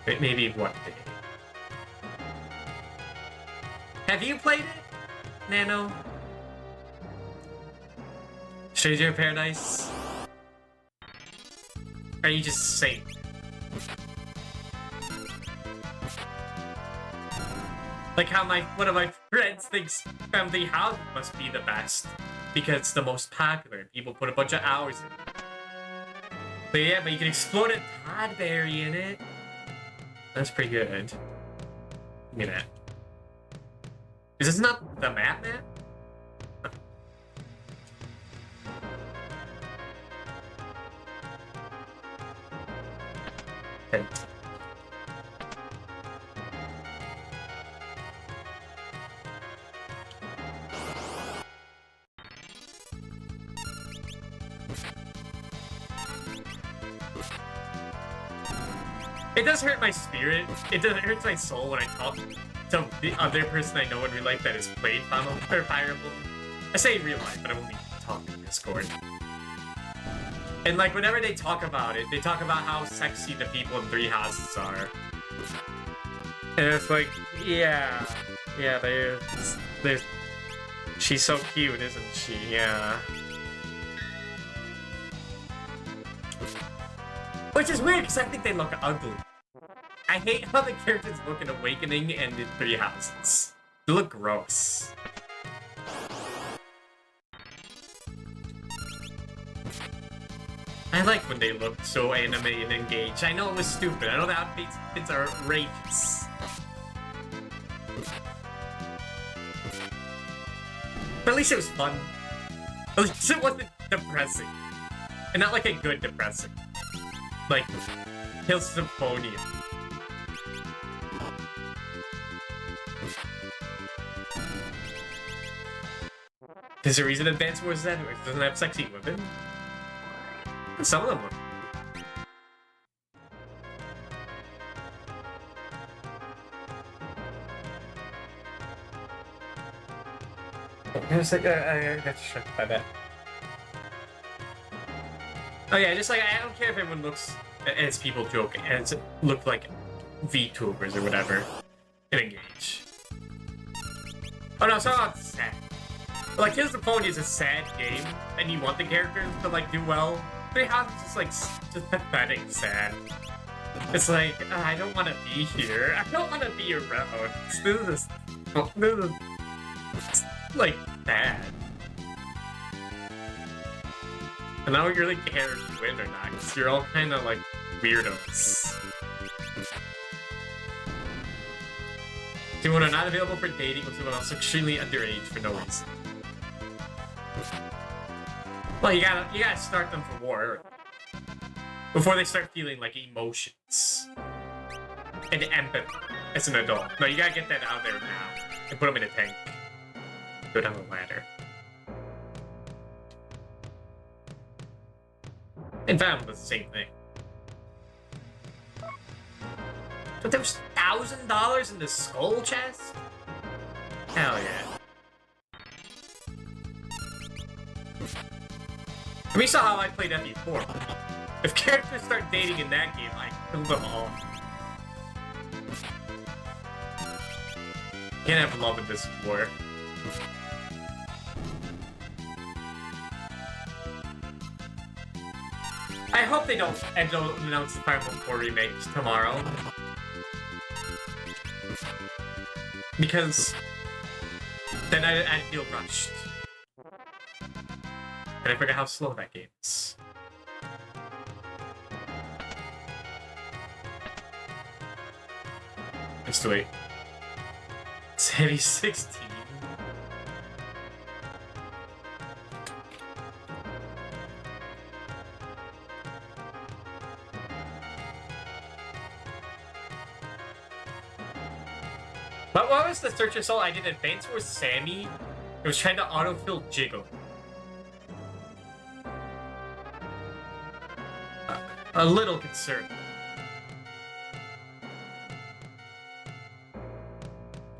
Maybe one day. Have you played it, Nano? Stranger Paradise? Or are you just saying? Like how one of my friends thinks Family House must be the best because it's the most popular and people put a bunch of hours in it. But yeah, but you can explode a Toddberry in it. That's pretty good. Look at that. Is this not the map? Okay. It does hurt my spirit. It hurts my soul when I talk to the other person I know in real life that has played Final or Fire Emblem. I say real life, but I only talk in Discord. And like whenever they talk about it, they talk about how sexy the people in Three Houses are. And it's like, yeah, there's. She's so cute, isn't she? Yeah. Which is weird, because I think they look ugly. I hate how the characters look in Awakening and in Three Houses. They look gross. I like when they look so anime and engaged. I know it was stupid. I know the outfits are outrageous. But at least it was fun. At least it wasn't depressing. And not like a good depressing. Like, Hill Symphonia. There's a reason Advance Wars Z doesn't have sexy women. Some of them look. I was like, I got distracted by that. Oh yeah, just like, I don't care if everyone looks as people joke, as look like VTubers or whatever, and engage. Oh no, so it's sad. But, like, Here's the Pony is a sad game, and you want the characters to, like, do well. But it has just, like, just pathetic sad. It's like, I don't want to be here. I don't want to be around. This is like, bad. And I don't really care if you win or not, because you're all kind of, like, weirdos. Someone are not available for dating with someone else extremely underage for no reason. Well, you gotta start them for war before they start feeling like emotions and empathy as an adult. No, you gotta get that out there now and put them in a tank. Go down the ladder. In fact, it was the same thing. But there was $1,000 in the skull chest? Hell yeah. We saw how I played FE4. If characters start dating in that game, I kill them all. Can't have love in this war. I hope they don't announce the Fire Emblem 4 remake tomorrow. Because then I'd feel rushed. And I forget how slow that game is. Just wait. It's heavy 16. But what was the search assault I did in Advance Wars Sammy? It was trying to autofill Jiggle. A little concerned.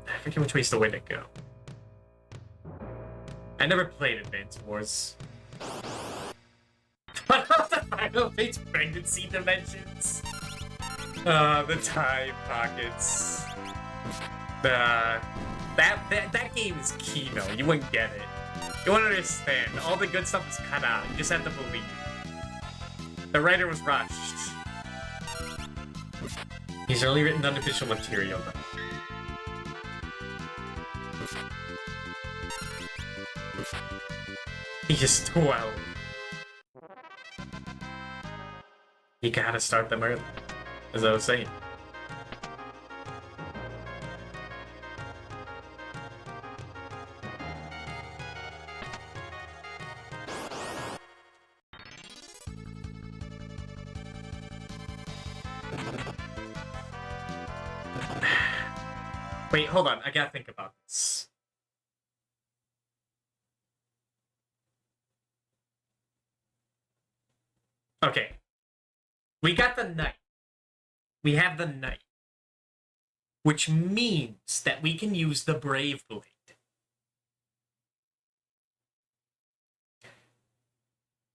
I forget which way's the way to go. I never played Advance Wars. What about the Final Fate's pregnancy dimensions? The time pockets. That game is Kino. You wouldn't get it. You wouldn't understand. All the good stuff is cut out. You just have to believe. The writer was rushed. He's only written unofficial material, though. He's 12. You gotta start them early, as I was saying. Wait, hold on. I gotta think about this. Okay. We got the knight. We have the knight. Which means that we can use the Brave Blade.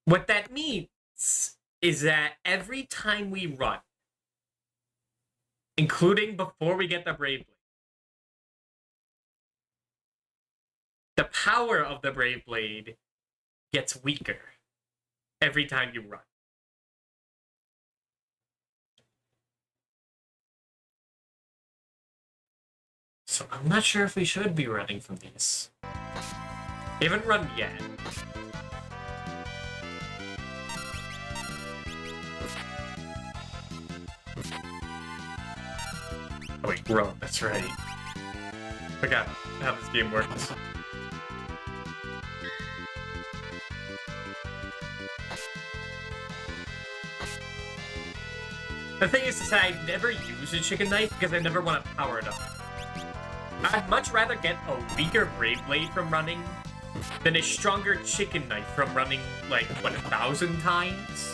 What that means is that every time we run, including before we get the Brave Blade, the power of the Brave Blade gets weaker every time you run. So I'm not sure if we should be running from these. We haven't run yet. Oh wait, run, that's right. Forgot how this game works. The thing is that I never use a chicken knife because I never want to power it up. I'd much rather get a weaker Brave Blade from running than a stronger chicken knife from running, like, what, 1,000 times?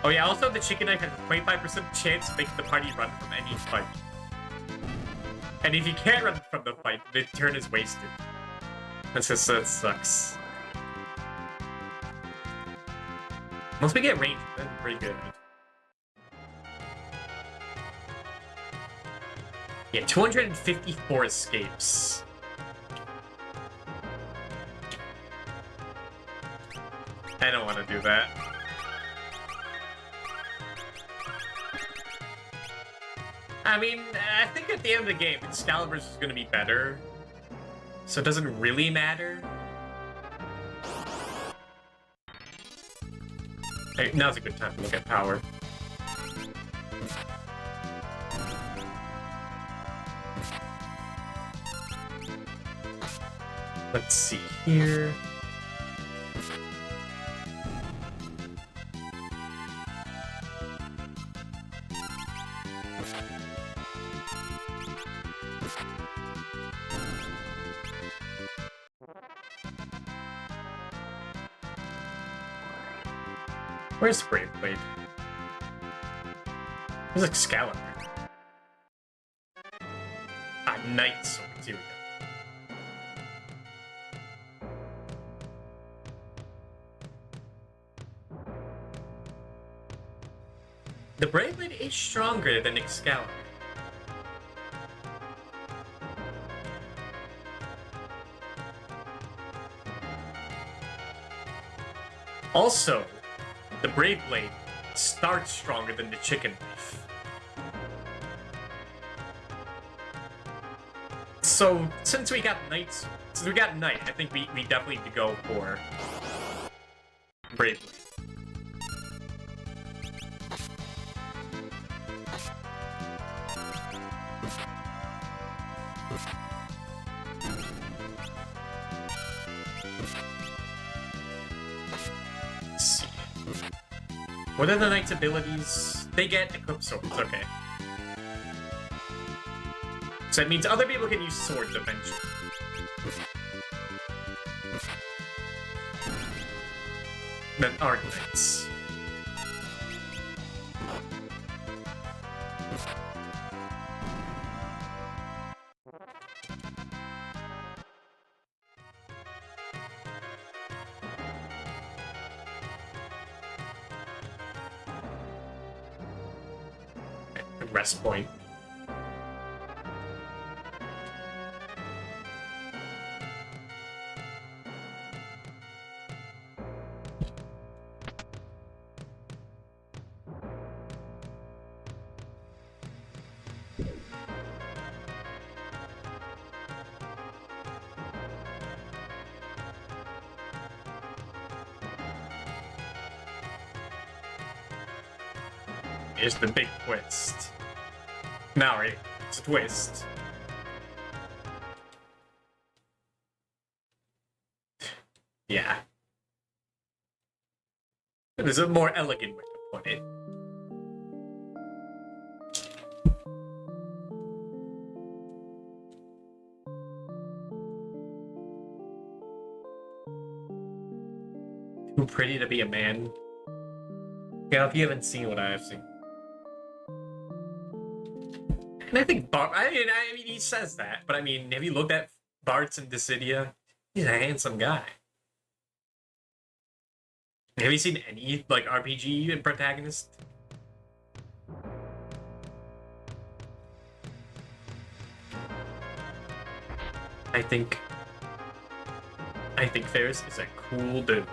Oh yeah, also the chicken knife has a 25% chance to make the party run from any fight. And if you can't run from the fight, the turn is wasted. That sucks. Once we get range, that's pretty good. Yeah, 254 escapes. I don't want to do that. I mean, I think at the end of the game, Excalibur's is going to be better. So it doesn't really matter. Hey, now's a good time to look at power. Let's see here. Where's Brave Blade? There's Excalibur. Ah, Night Sword. Here we go. The Brave Blade is stronger than Excalibur. Also, the Brave Blade starts stronger than the chicken knife. So, since we got Night, I think we definitely need to go for Brave Blade. What are the Knight's abilities? They get equipped swords, okay. So that means other people can use swords eventually. That aren't Knights. Rest point. Here's the big twist. Now, right? It's a twist. Yeah. There's a more elegant way to put it. Too pretty to be a man. Yeah, if you haven't seen what I have seen. And I think Bart, I mean, he says that, but I mean, have you looked at Bart's in Dissidia? He's a handsome guy. Have you seen any, like, RPG protagonist? I think Ferris is a cool dude.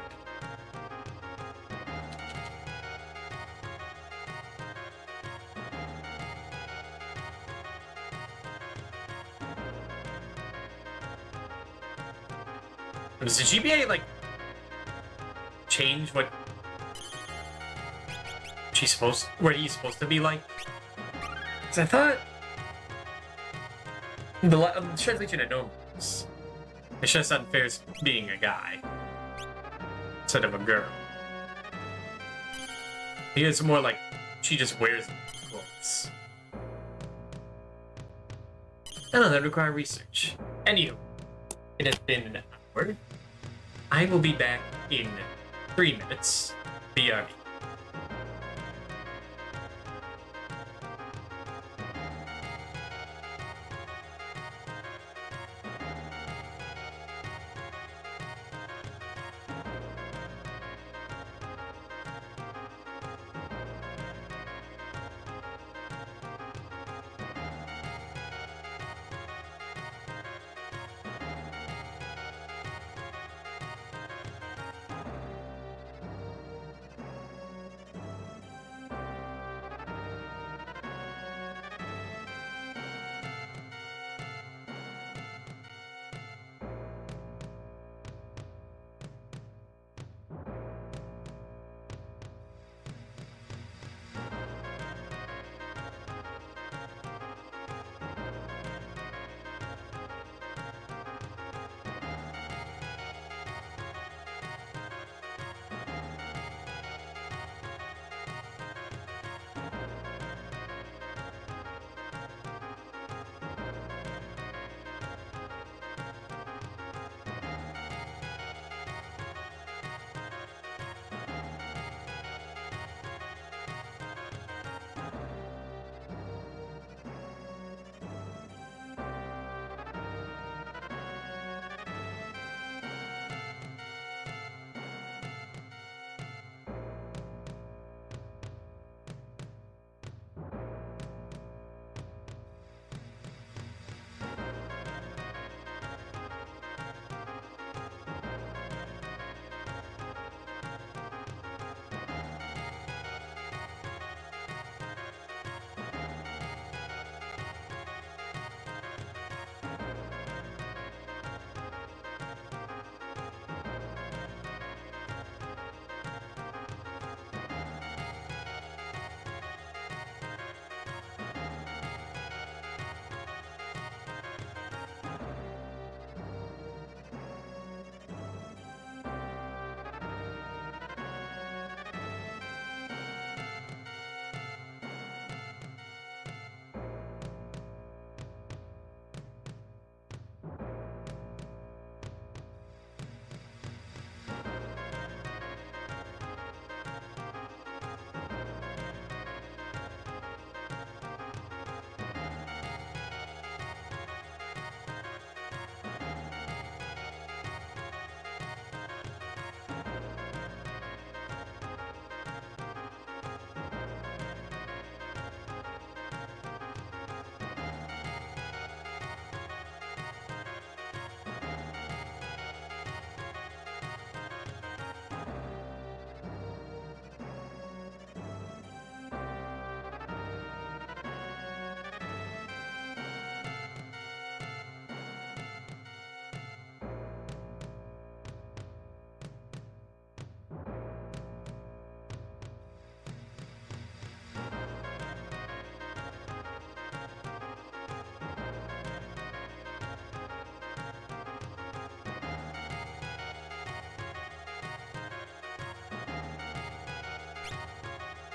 Does the GBA, like, change what he's supposed to be like? Because I thought the translation I know is it's just unfair as being a guy instead of a girl. It's more like she just wears clothes. Oh, that require research. Anywho, it has been an hour. I will be back in 3 minutes. BRB.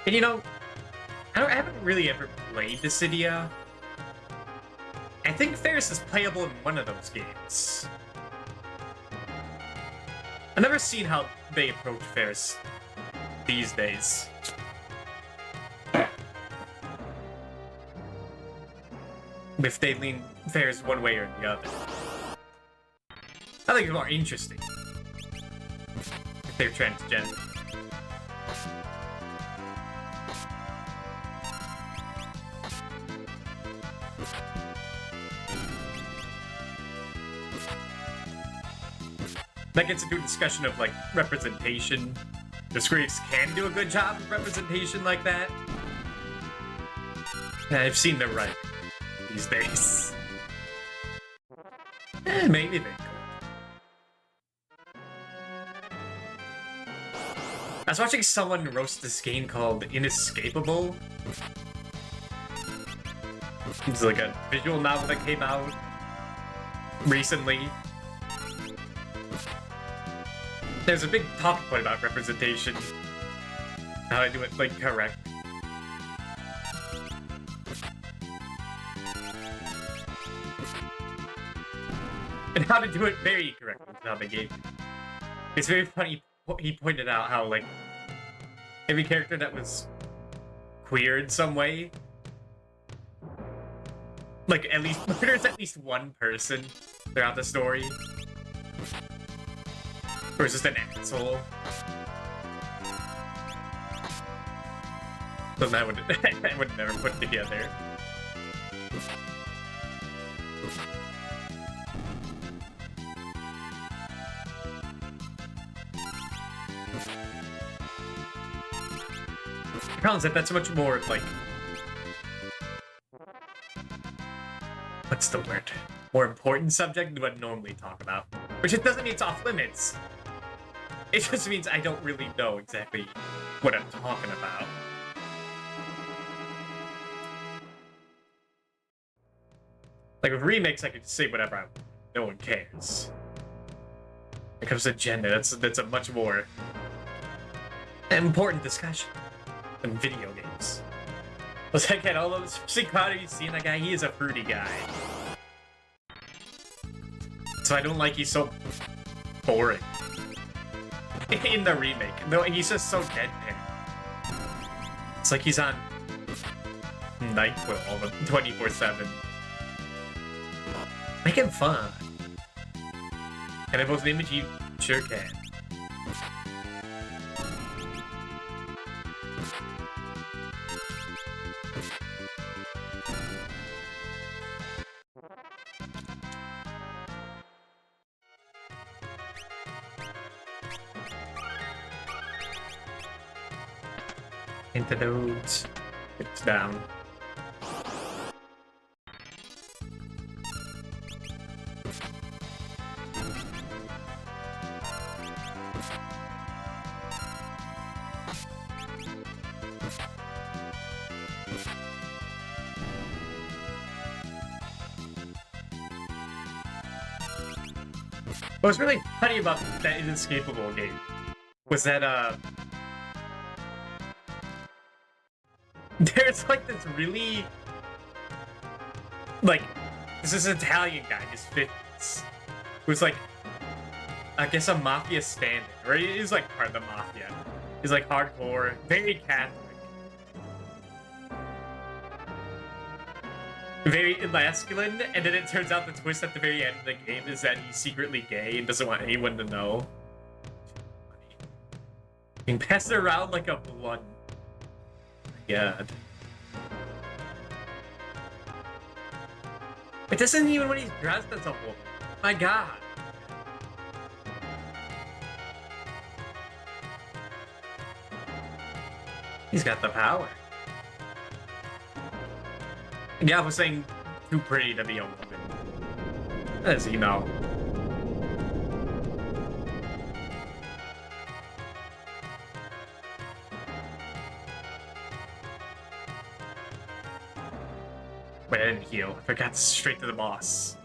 And I haven't really ever played Dissidia. I think Ferris is playable in one of those games. I've never seen how they approach Ferris these days. If they lean Ferris one way or the other. I think it's more interesting if they're transgender. That gets into a discussion of, like, representation. The Squeaks can do a good job of representation like that. And I've seen them right these days. Maybe they could. I was watching someone roast this game called Inescapable. It's like a visual novel that came out recently. There's a big talk point about representation. How to do it, like, correct. And how to do it very correctly with how they gave it. It's very funny, he pointed out how, like, every character that was queer in some way, like, at least murders at least one person throughout the story. Or is just an asshole? Something I would never put together. The problem is that that's much more, like... What's the word? More important subject than what I normally talk about. Which it doesn't mean it's off limits. It just means I don't really know exactly what I'm talking about. Like, with remakes, I can just say whatever I want. No one cares. When it comes to gender, that's a much more important discussion than video games. Let's look at all those Cloud, you seen that guy? He is a fruity guy. So I don't like he's so boring. In the remake. No, he's just so deadpan. It's like he's on NyQuil 24/7. Make him fun. Can I post an image? You sure can. Into those. It's down. What was really funny about that Inescapable game was that, there's, like, this really... Like, this is an Italian guy, his 50s, who's, like, I guess a mafia stand-in, or he is, like, part of the mafia. He's, like, hardcore, very Catholic. Very masculine, and then it turns out the twist at the very end of the game is that he's secretly gay and doesn't want anyone to know. Being passed around like a blunt. God. It doesn't even when he's dressed as a woman. My God. He's got the power. Yeah, I was saying too pretty to be a woman. As you know. Wait, I didn't heal. I got straight to the boss.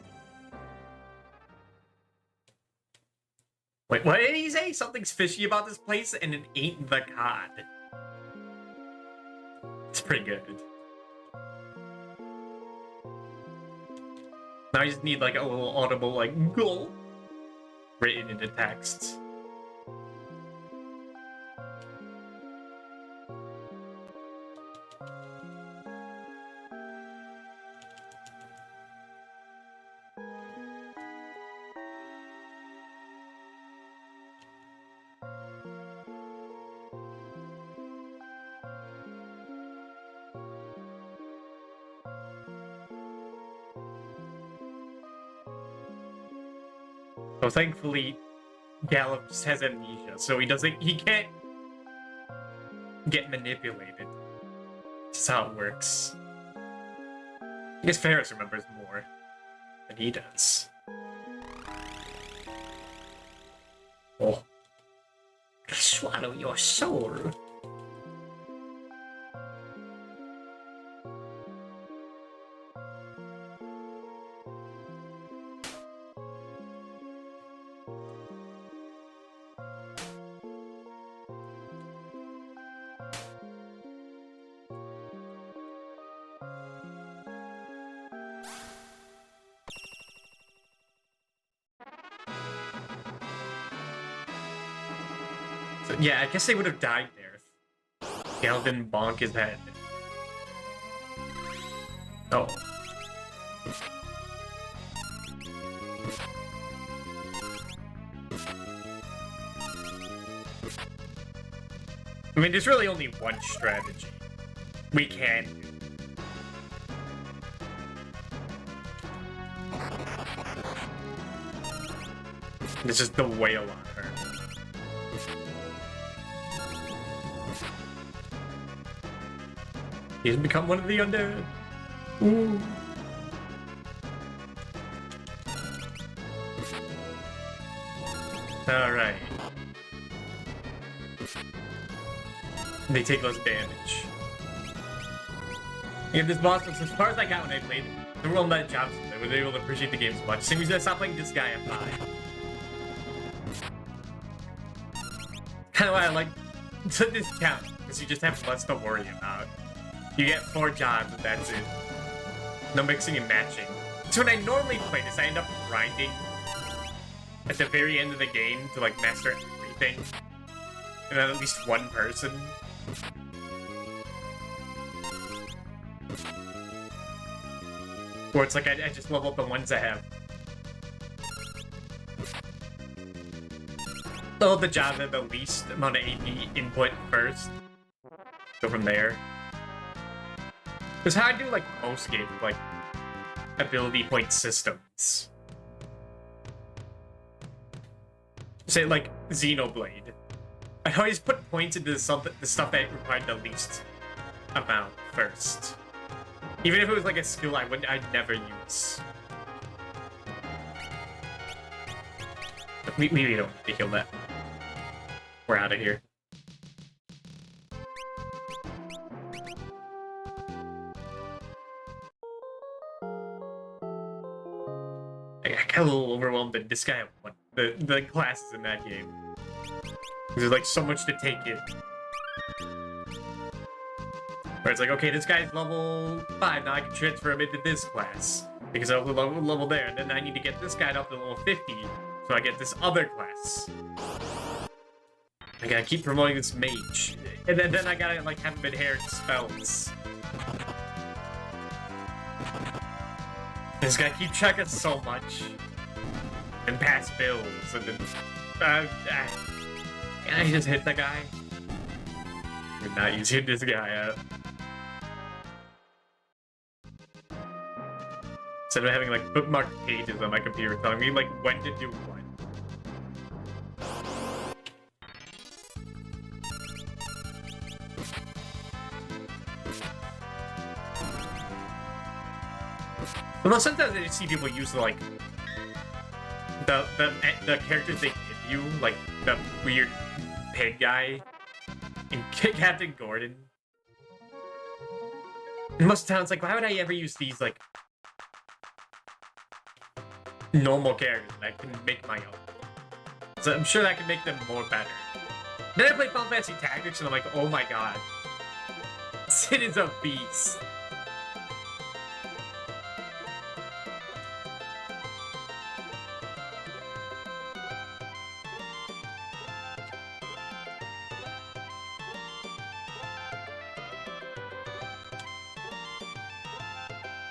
Wait, what did he say? Something's fishy about this place and it ain't the COD. It's pretty good. Now I just need like a little audible like goal written into text. So thankfully, Gallop just has amnesia, so he can't get manipulated. That's how it works. I guess Ferris remembers more than he does. Oh. Swallow your soul. So, yeah, I guess they would have died there if Gallop didn't bonk his head. Oh. I mean, there's really only one strategy we can do. It's just the wail on her. He's become one of the undead. Ooh. Alright. They take less damage. Yeah, this boss, as far as I got when I played, there were a lot of jobs. I was able to appreciate the game as much. As soon as I stopped playing this guy at 5. Kind of why I like to discount, because you just have less to worry about. You get 4 jobs and that's it. No mixing and matching. So when I normally play this, I end up grinding at the very end of the game to like master everything. And then at least one person. Or it's like I just level up the ones I have. Level up the job that the least amount of AP input first. Go from there. Because how I do like most games, like ability point systems. Say like Xenoblade. I always put points into the stuff that required the least amount first. Even if it was like a skill I'd never use. We don't need to kill that. We're out of here. I got a little overwhelmed that this guy won the classes in that game. There's like so much to take in. Where it's like, okay, this guy's level 5, now I can transfer him into this class. Because I was level there, and then I need to get this guy up to level 50, so I get this other class. I gotta keep promoting this mage. And then I gotta like have him inherit spells. This guy keep checking so much. And pass bills, and then... Can I just hit the guy? We're not using this guy up. Instead of having like bookmarked pages on my computer telling me like when to do what. Although sometimes I see people use like the characters they give you, like the weird pig guy in Captain Gordon. Most towns like, why would I ever use these like normal characters that I can make my own? So I'm sure that can make them more better. Then I played Final Fantasy Tactics and I'm like, oh my god. Sid is a beast.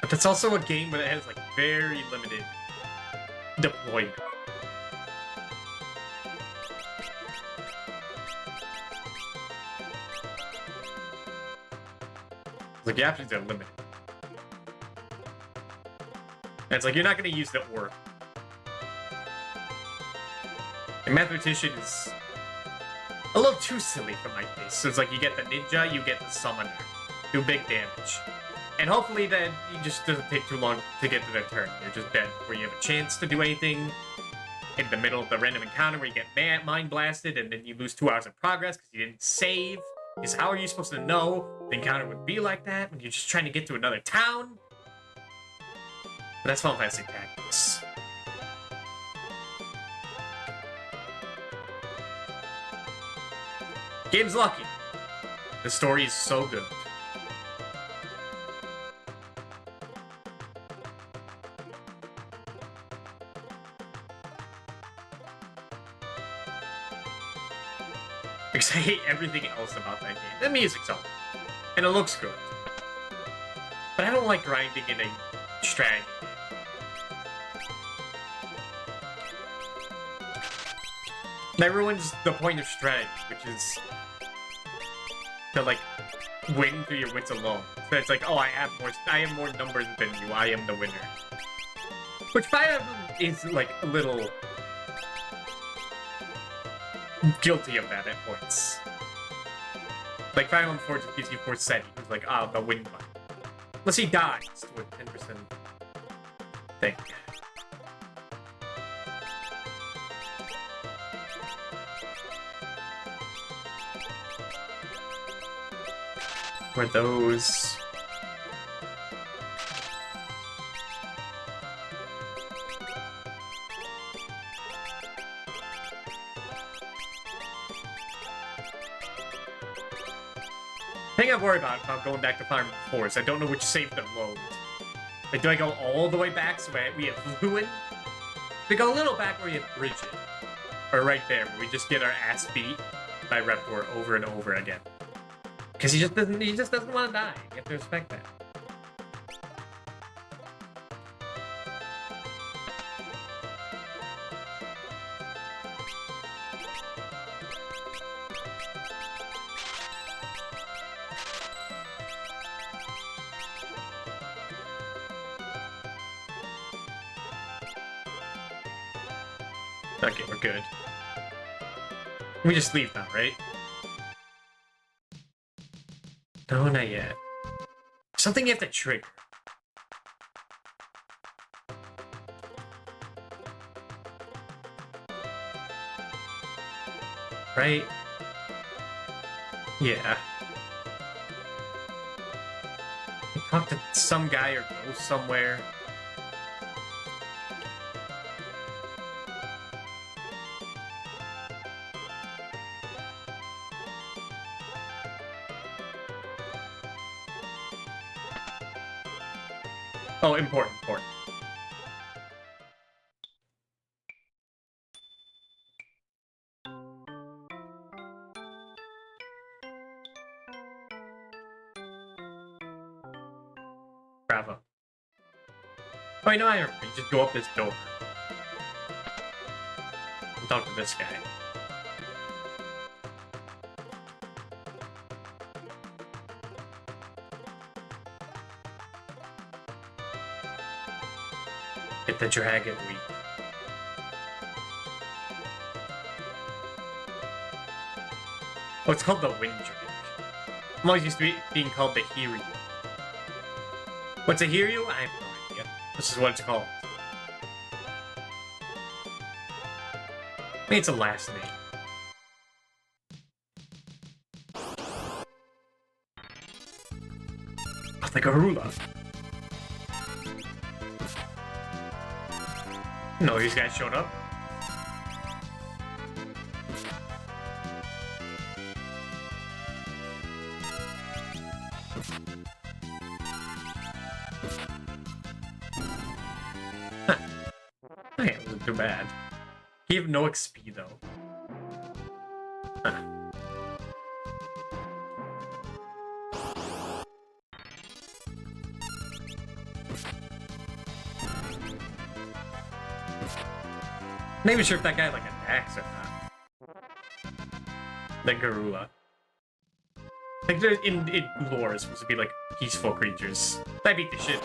But that's also a game where it has like very limited deployment. Like, the options are limited. And it's like, you're not going to use the orb. And Mathematician is a little too silly for my taste. So it's like, you get the ninja, you get the summoner. Do big damage. And hopefully that it just doesn't take too long to get to their turn. You're just dead before you have a chance to do anything. In the middle of the random encounter where you get mind blasted and then you lose 2 hours of progress because you didn't save. Because how are you supposed to know the encounter would be like that when you're just trying to get to another town? But that's Final Fantasy Tactics. Game's lucky. The story is so good. Because I hate everything else about that game. The music's on. And it looks good. But I don't like grinding in a strategy game. That ruins the point of strategy, which is to like win through your wits alone. So it's like, oh, I have more numbers than you. I am the winner. Which Fire Emblem is like a little guilty of that at points. Like Fire Emblem 4 just gives you Forsetti, who's like, oh, the win button. Unless he dies to a 10% thing. Were those... The thing I worry about going back to Fire Emblem 4 is I don't know which save to load. Like, do I go all the way back so we have Fluent? We go a little back where we have Bridget. Or right there, where we just get our ass beat by Reptor over and over again. Because he just doesn't want to die. You have to respect that. Okay, we're good. We just leave now, right? No, not yet. Something you have to trigger. Right? Yeah. You talk to some guy or go somewhere. Oh, important. Bravo. Oh, you know, I remember. You just go up this door. And talk to this guy. Get the dragon weak. Oh, it's called the Wind Drake. I'm always used to being called the Hiryu. What's a Hiryu? I have no idea. This is what it's called. I think it's a last name. Oh, like a Harula. No, these guys showed up. too bad. He have no XP though. Huh. Not even sure if that guy had like an axe or not. The Garula. Like in lore is supposed to be like peaceful creatures. I beat the shit.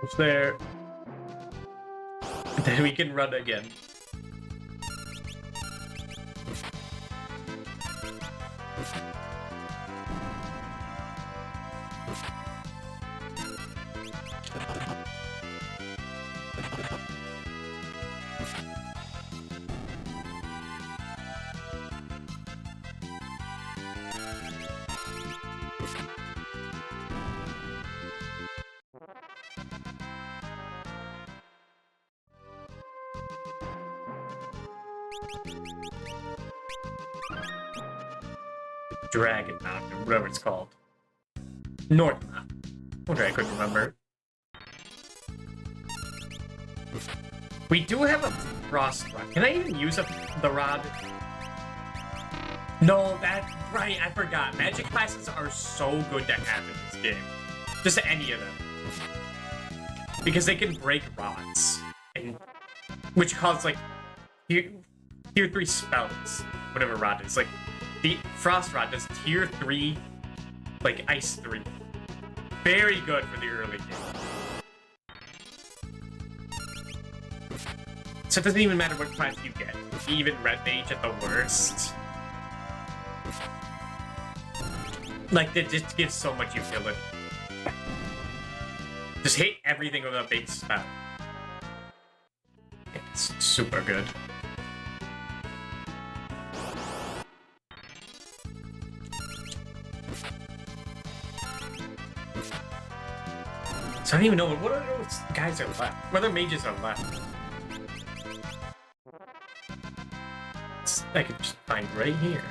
It's there. Then we can run again. Dragon Mountain, or whatever it's called. North Mountain. Okay, I couldn't remember. We do have a frost rod. Can I even use the rod? No, that right, I forgot. Magic classes are so good to have in this game. Just any of them. Because they can break rods. And which cause like tier 3 spells. Whatever rod is. Like the Frost Rod does tier 3, like Ice 3. Very good for the early game. So it doesn't even matter what class you get. Even Red Mage at the worst. Like, that just gives so much utility. Just hit everything with a big spell. It's super good. So I don't even know what other guys are left. What other mages are left? I could just find right here.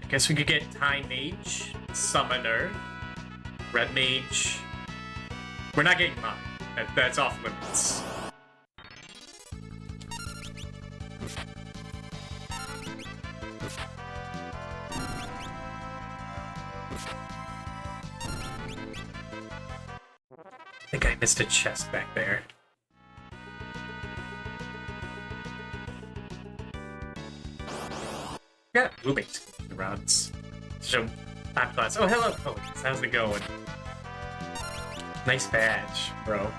I guess we could get Time Mage, Summoner, Red Mage. We're not getting mine. That's off limits. I think I missed a chest back there. Got blue base rounds. So top class. Oh, hello, Police. How's it going? Nice badge, bro.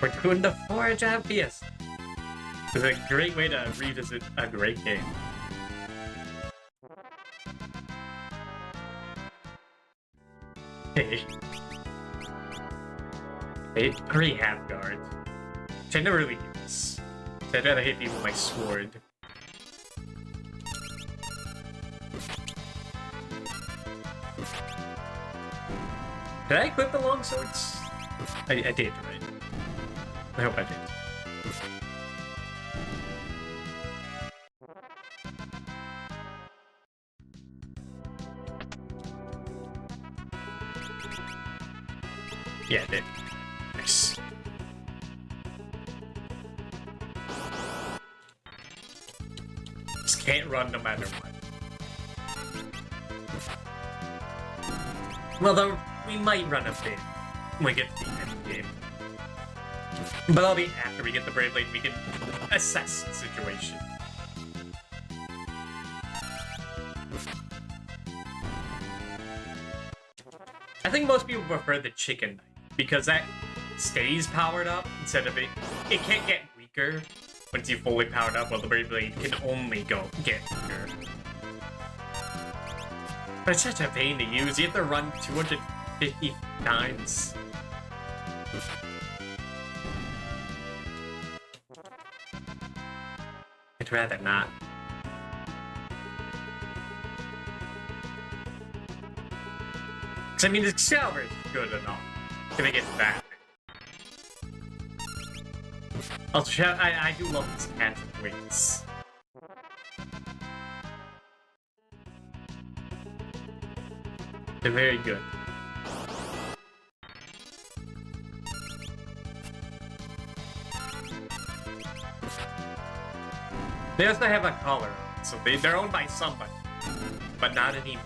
We're doing the 4 Job Fiesta. It's a great way to revisit a great game. Hey. 3 half guards. Which I never really use. So I'd rather hit people with my sword. Did I equip the long swords? I did, right? I hope I did. Yeah, I did. Nice. Just can't run no matter what. Well, though, we might run a bit when we get to the end game. But that'll be after we get the Brave Blade, we can assess the situation. I think most people prefer the chicken knife because that stays powered up instead of it can't get weaker once you fully powered up, while the Brave Blade can only get weaker. It's such a pain to use. You have to run 250 times. I'd rather not. Because, I mean, the salver is good enough if it gets bad. Also, I do love these cats with wings. They're very good. They also have a collar on, so they're owned by somebody, but not anymore.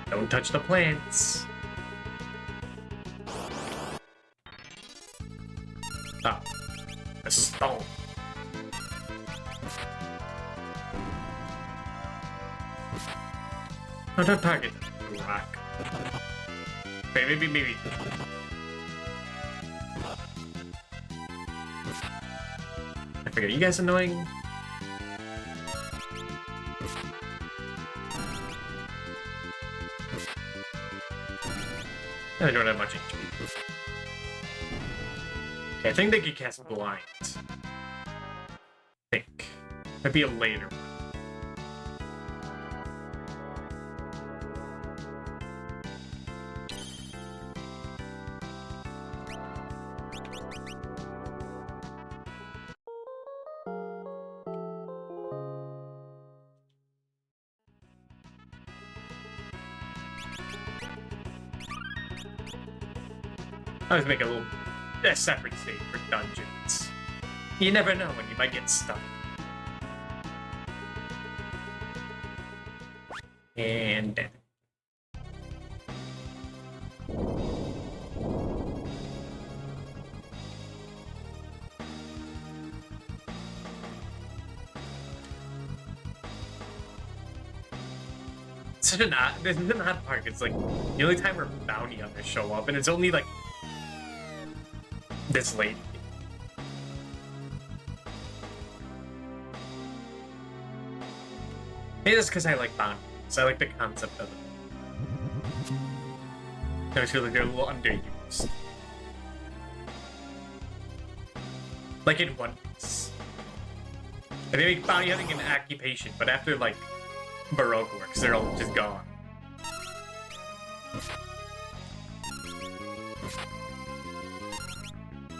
Don't touch the plants. Oh, a stone. No, don't target the rock. Okay, maybe. I forget. You guys annoying? I don't have much HP. Okay, I think they could cast Blind. I think. Might be a later one. I always make a separate save for dungeons. You never know when you might get stuck. And dead. Such an odd, this is an odd part. It's like the only time where bounty hunters show up, and it's only like this lady. Maybe that's because I like bounties. I like the concept of it. I always feel like they're a little underused. Like in One Piece. Like they make bounty hunting an occupation, but after like Baroque works, they're all just gone.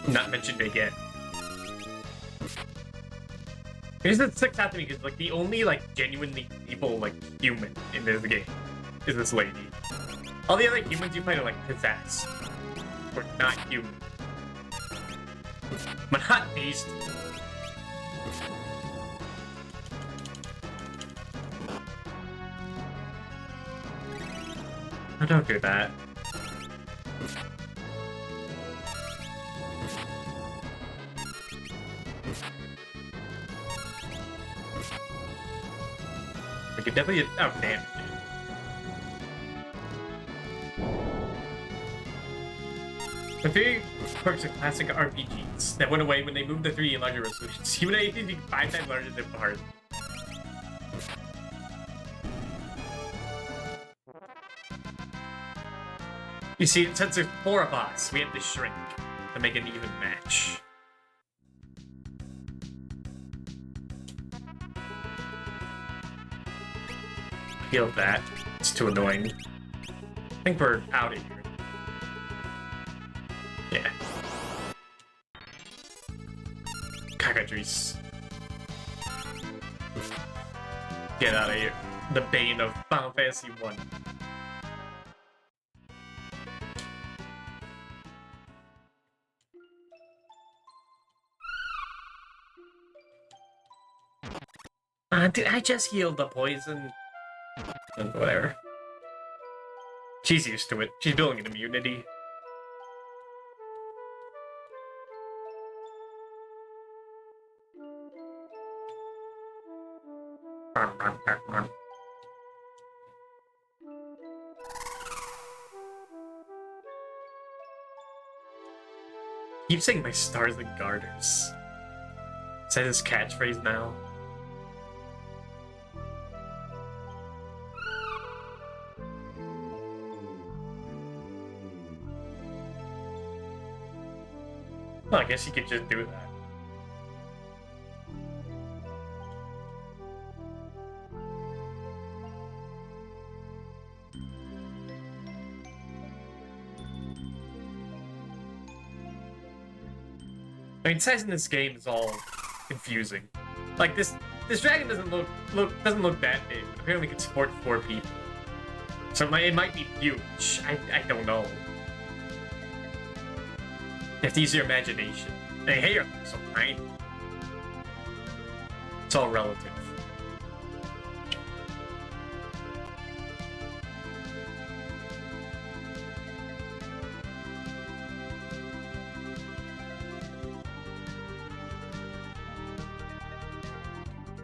Not mentioned again. Here's what sticks out to me because like the only like genuinely evil like human in this game is this lady. All the other humans you fight are like possessed. Or not human. But not these two. Oh, don't do that. We could definitely outdamage it. The three quirks of classic RPGs that went away when they moved the 3D and larger resolutions. Human APs be 5 times larger than hard. You see, since there's 4 of us, we have to shrink to make an even match. Feel that. It's too annoying. I think we're out of here. Yeah. Cockatrice. Get out of here. The bane of Final Fantasy 1. Did I just heal the poison? Whatever. She's used to it. She's building an immunity. Keep saying my stars and garters. Is that his catchphrase now? Well, I guess you could just do that. I mean, size in this game is all confusing. Like this dragon doesn't look that big. But apparently, it can support 4 people. So it might be huge. I don't know. You have to use your imagination. Hey, you're so tiny. It's all relative.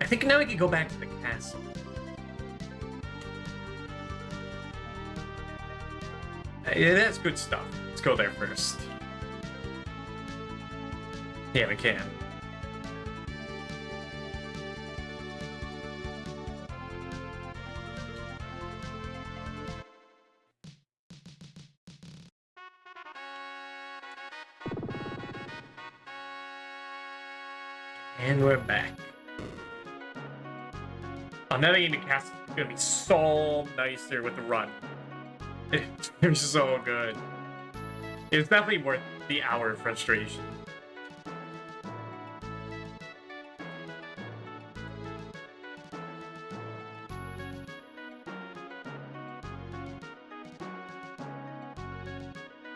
I think now we can go back to the castle. Yeah, that's good stuff. Let's go there first. Yeah, we can. And we're back. Navigating the castle is gonna be so nicer with the run. It's so good. It's definitely worth the hour of frustration.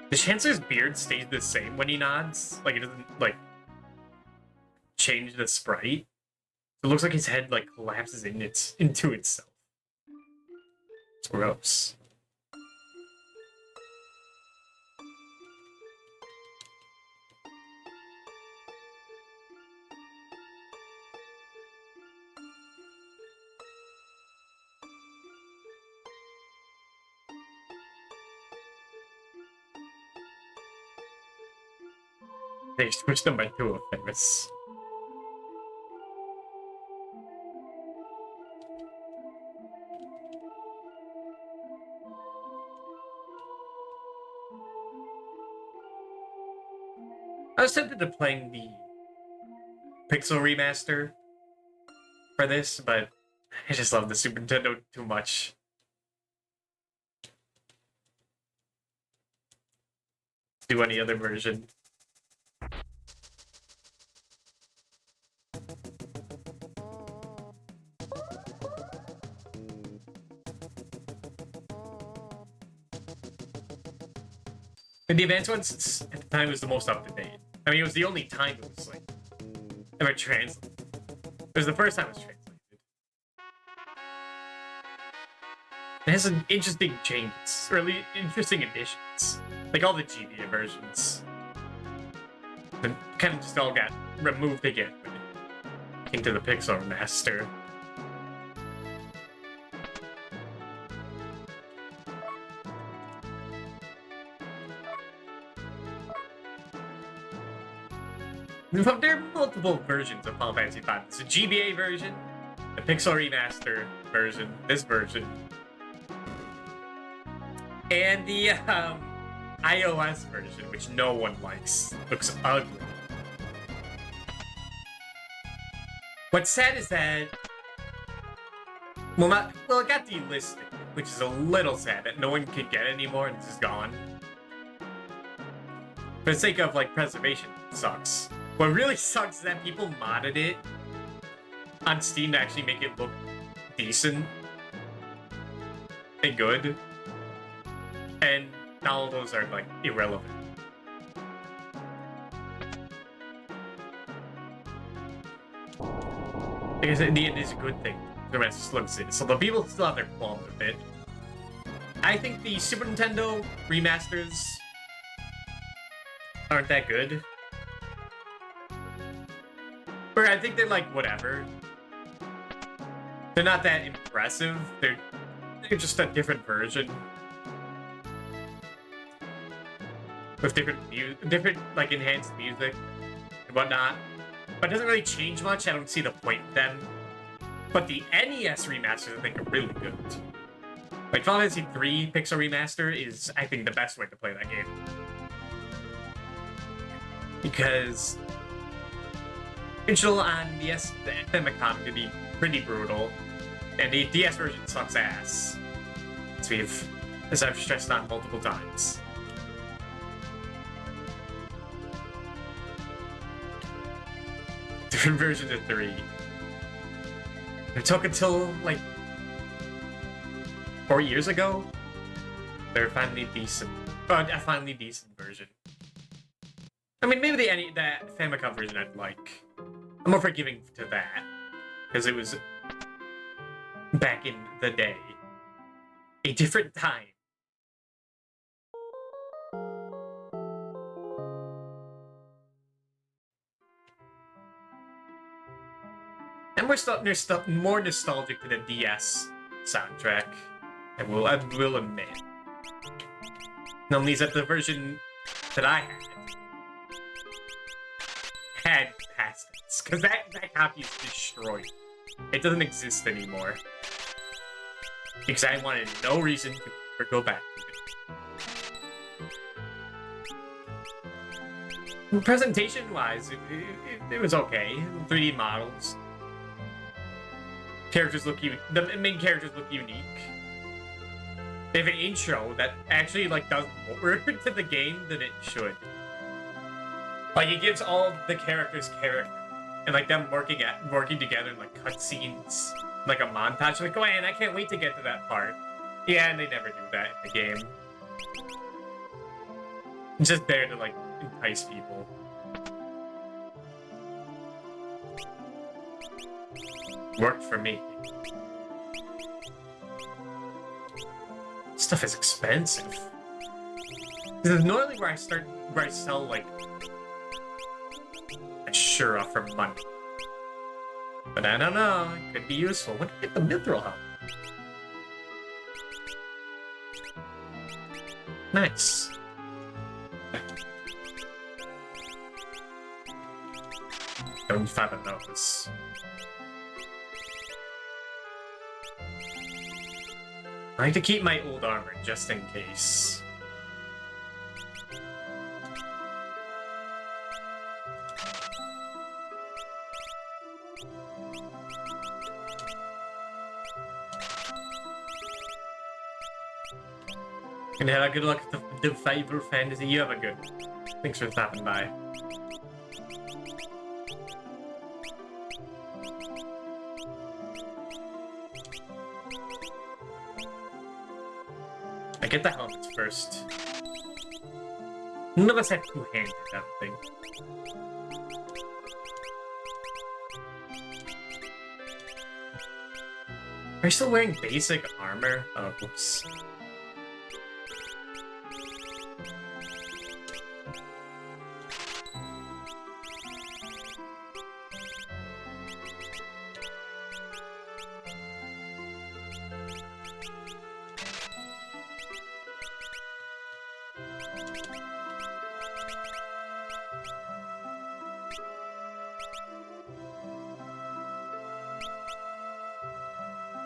The Chancellor's beard stays the same when he nods. Like, it doesn't, like, change the sprite. It looks like his head, like, collapses into itself. It's gross. They switched them back to a Ferris. I was tempted to playing the Pixel remaster for this, but I just love the Super Nintendo too much. Do any other version. And the advanced ones at the time was the most up to date. I mean, it was the only time it was like ever translated. It was the first time it was translated. It has some interesting changes, really interesting additions, like all the GBA versions. And kind of just all got removed again when it came to the Pixel remaster. There are multiple versions of Final Fantasy V. It's a GBA version, the Pixel Remaster version, this version, and the iOS version, which no one likes. Looks ugly. What's sad is that, well, it got delisted, which is a little sad that no one could get it anymore and it's just gone. For the sake of, like, preservation, it sucks. What really sucks is that people modded it on Steam to actually make it look decent and good. And now all those are, like, irrelevant. Because in the end, it's a good thing. The rest looks it. So the people still have their qualms with it. I think the Super Nintendo remasters aren't that good. Or I think they're like, whatever. They're not that impressive. They're just a different version with different like enhanced music and whatnot. But it doesn't really change much. I don't see the point in them. But the NES remasters, I think, are really good. Like Final Fantasy III Pixel Remaster is, I think, the best way to play that game. Because original on the Famicom could be pretty brutal, and the DS version sucks ass. As I've stressed on multiple times. Different versions of 3. It took until, like, 4 years ago. They're finally decent. A finally decent version. I mean, maybe that Famicom version I'd like. I'm more forgiving to that. Because it was back in the day. A different time. And we're more nostalgic to the DS soundtrack. I will admit. Now, at least that the version that I had passwords, because that copy is destroyed. It doesn't exist anymore. Because I wanted no reason to ever go back to it. Presentation-wise, it was okay. 3D models. Characters look the main characters look unique. They have an intro that actually like does more to the game than it should. Like it gives all of the characters character, and like them working together in like cutscenes, like a montage. Like, oh man, I can't wait to get to that part. Yeah, and they never do that in the game. It's just there to like entice people. Worked for me. Stuff is expensive. This is normally where I sell like Ashura for money. But I don't know, it could be useful. What did I get the Mithril help? Nice. Don't find those. I like to keep my old armor, just in case. And have a good luck with the Fiverr Fantasy. You have a good. Thanks for stopping by. I get the helmets first. None of us have two-handed, I don't think. Are you still wearing basic armor? Oh, oops.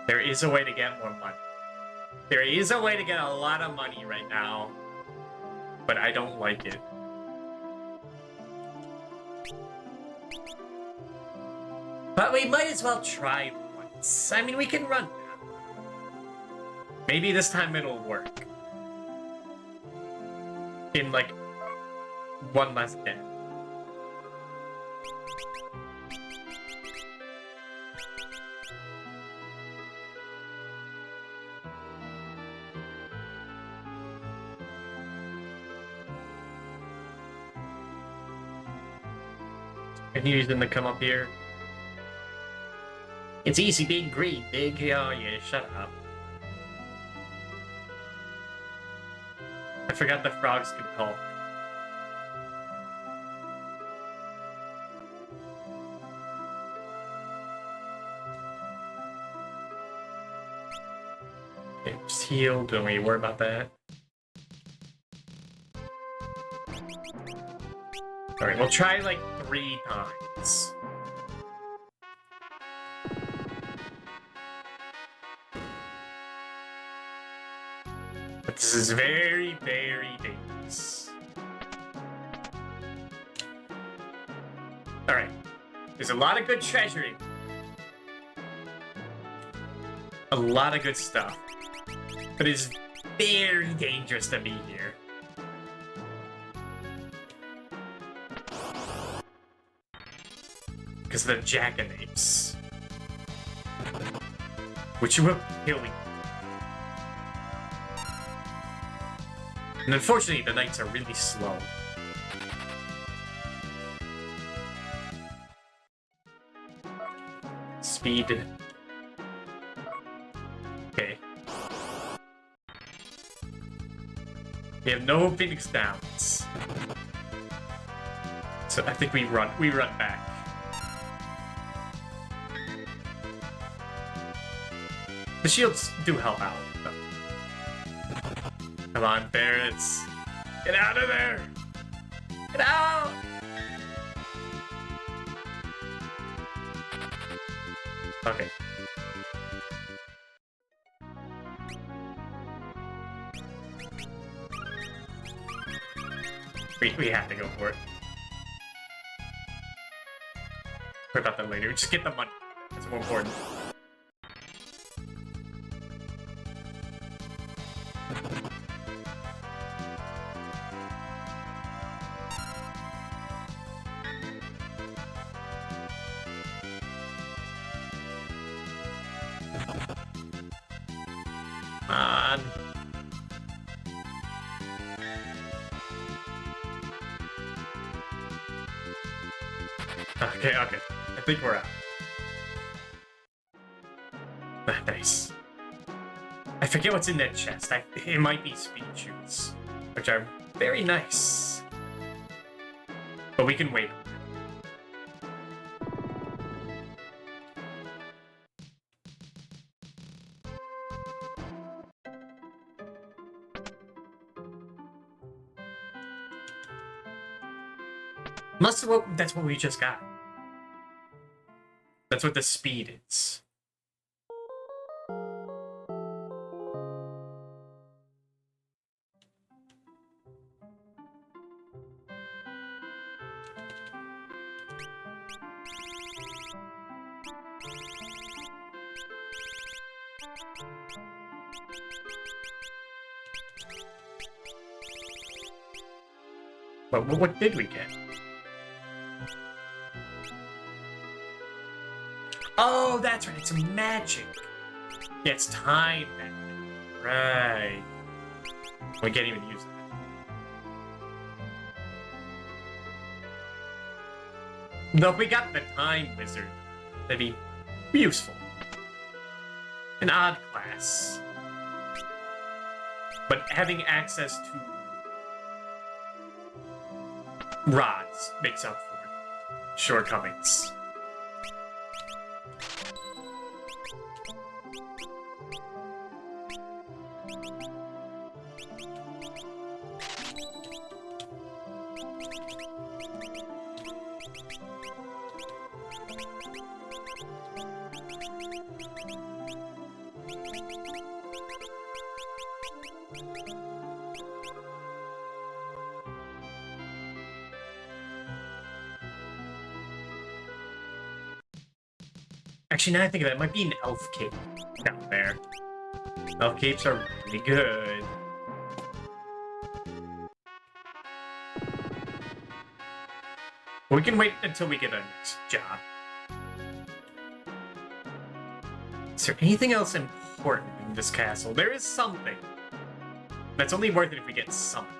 There is a way to get more money. There is a way to get a lot of money right now, but I don't like it. But we might as well try once. I mean, we can run now. Maybe this time it'll work. In like one less day. Can you use them to come up here? It's easy being green, big. Oh yeah, shut up. I forgot the frogs can talk. Just heal. Don't really worry about that. Alright, we'll try like 3 times. But this is very, very dangerous. Alright. There's a lot of good treasure in here. A lot of good stuff. But it's very dangerous to be here. Because of the jackanapes. Which will kill you. And unfortunately, the knights are really slow. Speed. Okay. We have no Phoenix Downs. So I think we run back. The shields do help out. Come on, ferrets. Get out of there! Get out! Okay. We have to go for it. Worry about that later. Just get the money. That's more important. On. Okay. I think we're out. Nice. I forget what's in that chest. It might be speed shoots, which are very nice. But we can wait. That's what we just got. That's what the speed is. But what did we get? Oh, that's right. It's magic. Yeah, it's time magic. Right. We can't even use that. No, if we got the time wizard, that'd be useful. An odd class. But having access to rods makes up for shortcomings. Actually, now I think of it, it might be an elf cape down there. Elf capes are really good. We can wait until we get our next job. Is there anything else important in this castle? There is something. That's only worth it if we get something.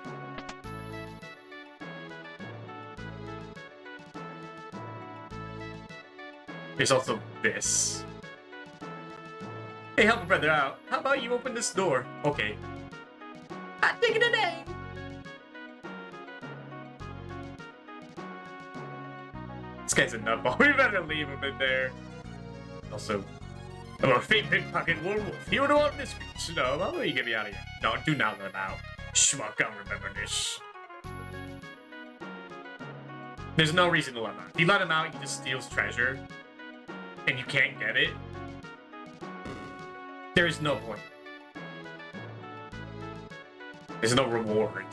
There's also this. Hey, help a brother out. How about you open this door? Okay. I'm taking a name. This guy's a nutball. We better leave him in there. Also, I'm a fake pickpocket werewolf. You don't want this bitch. No, why don't you get me out of here? No, do not let him out. Schmuck, I'll remember this. There's no reason to let him out. If you let him out, he just steals treasure. And you can't get it. There is no point. There's no reward.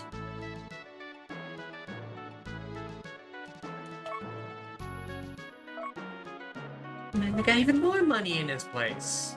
Man, we got even more money in this place.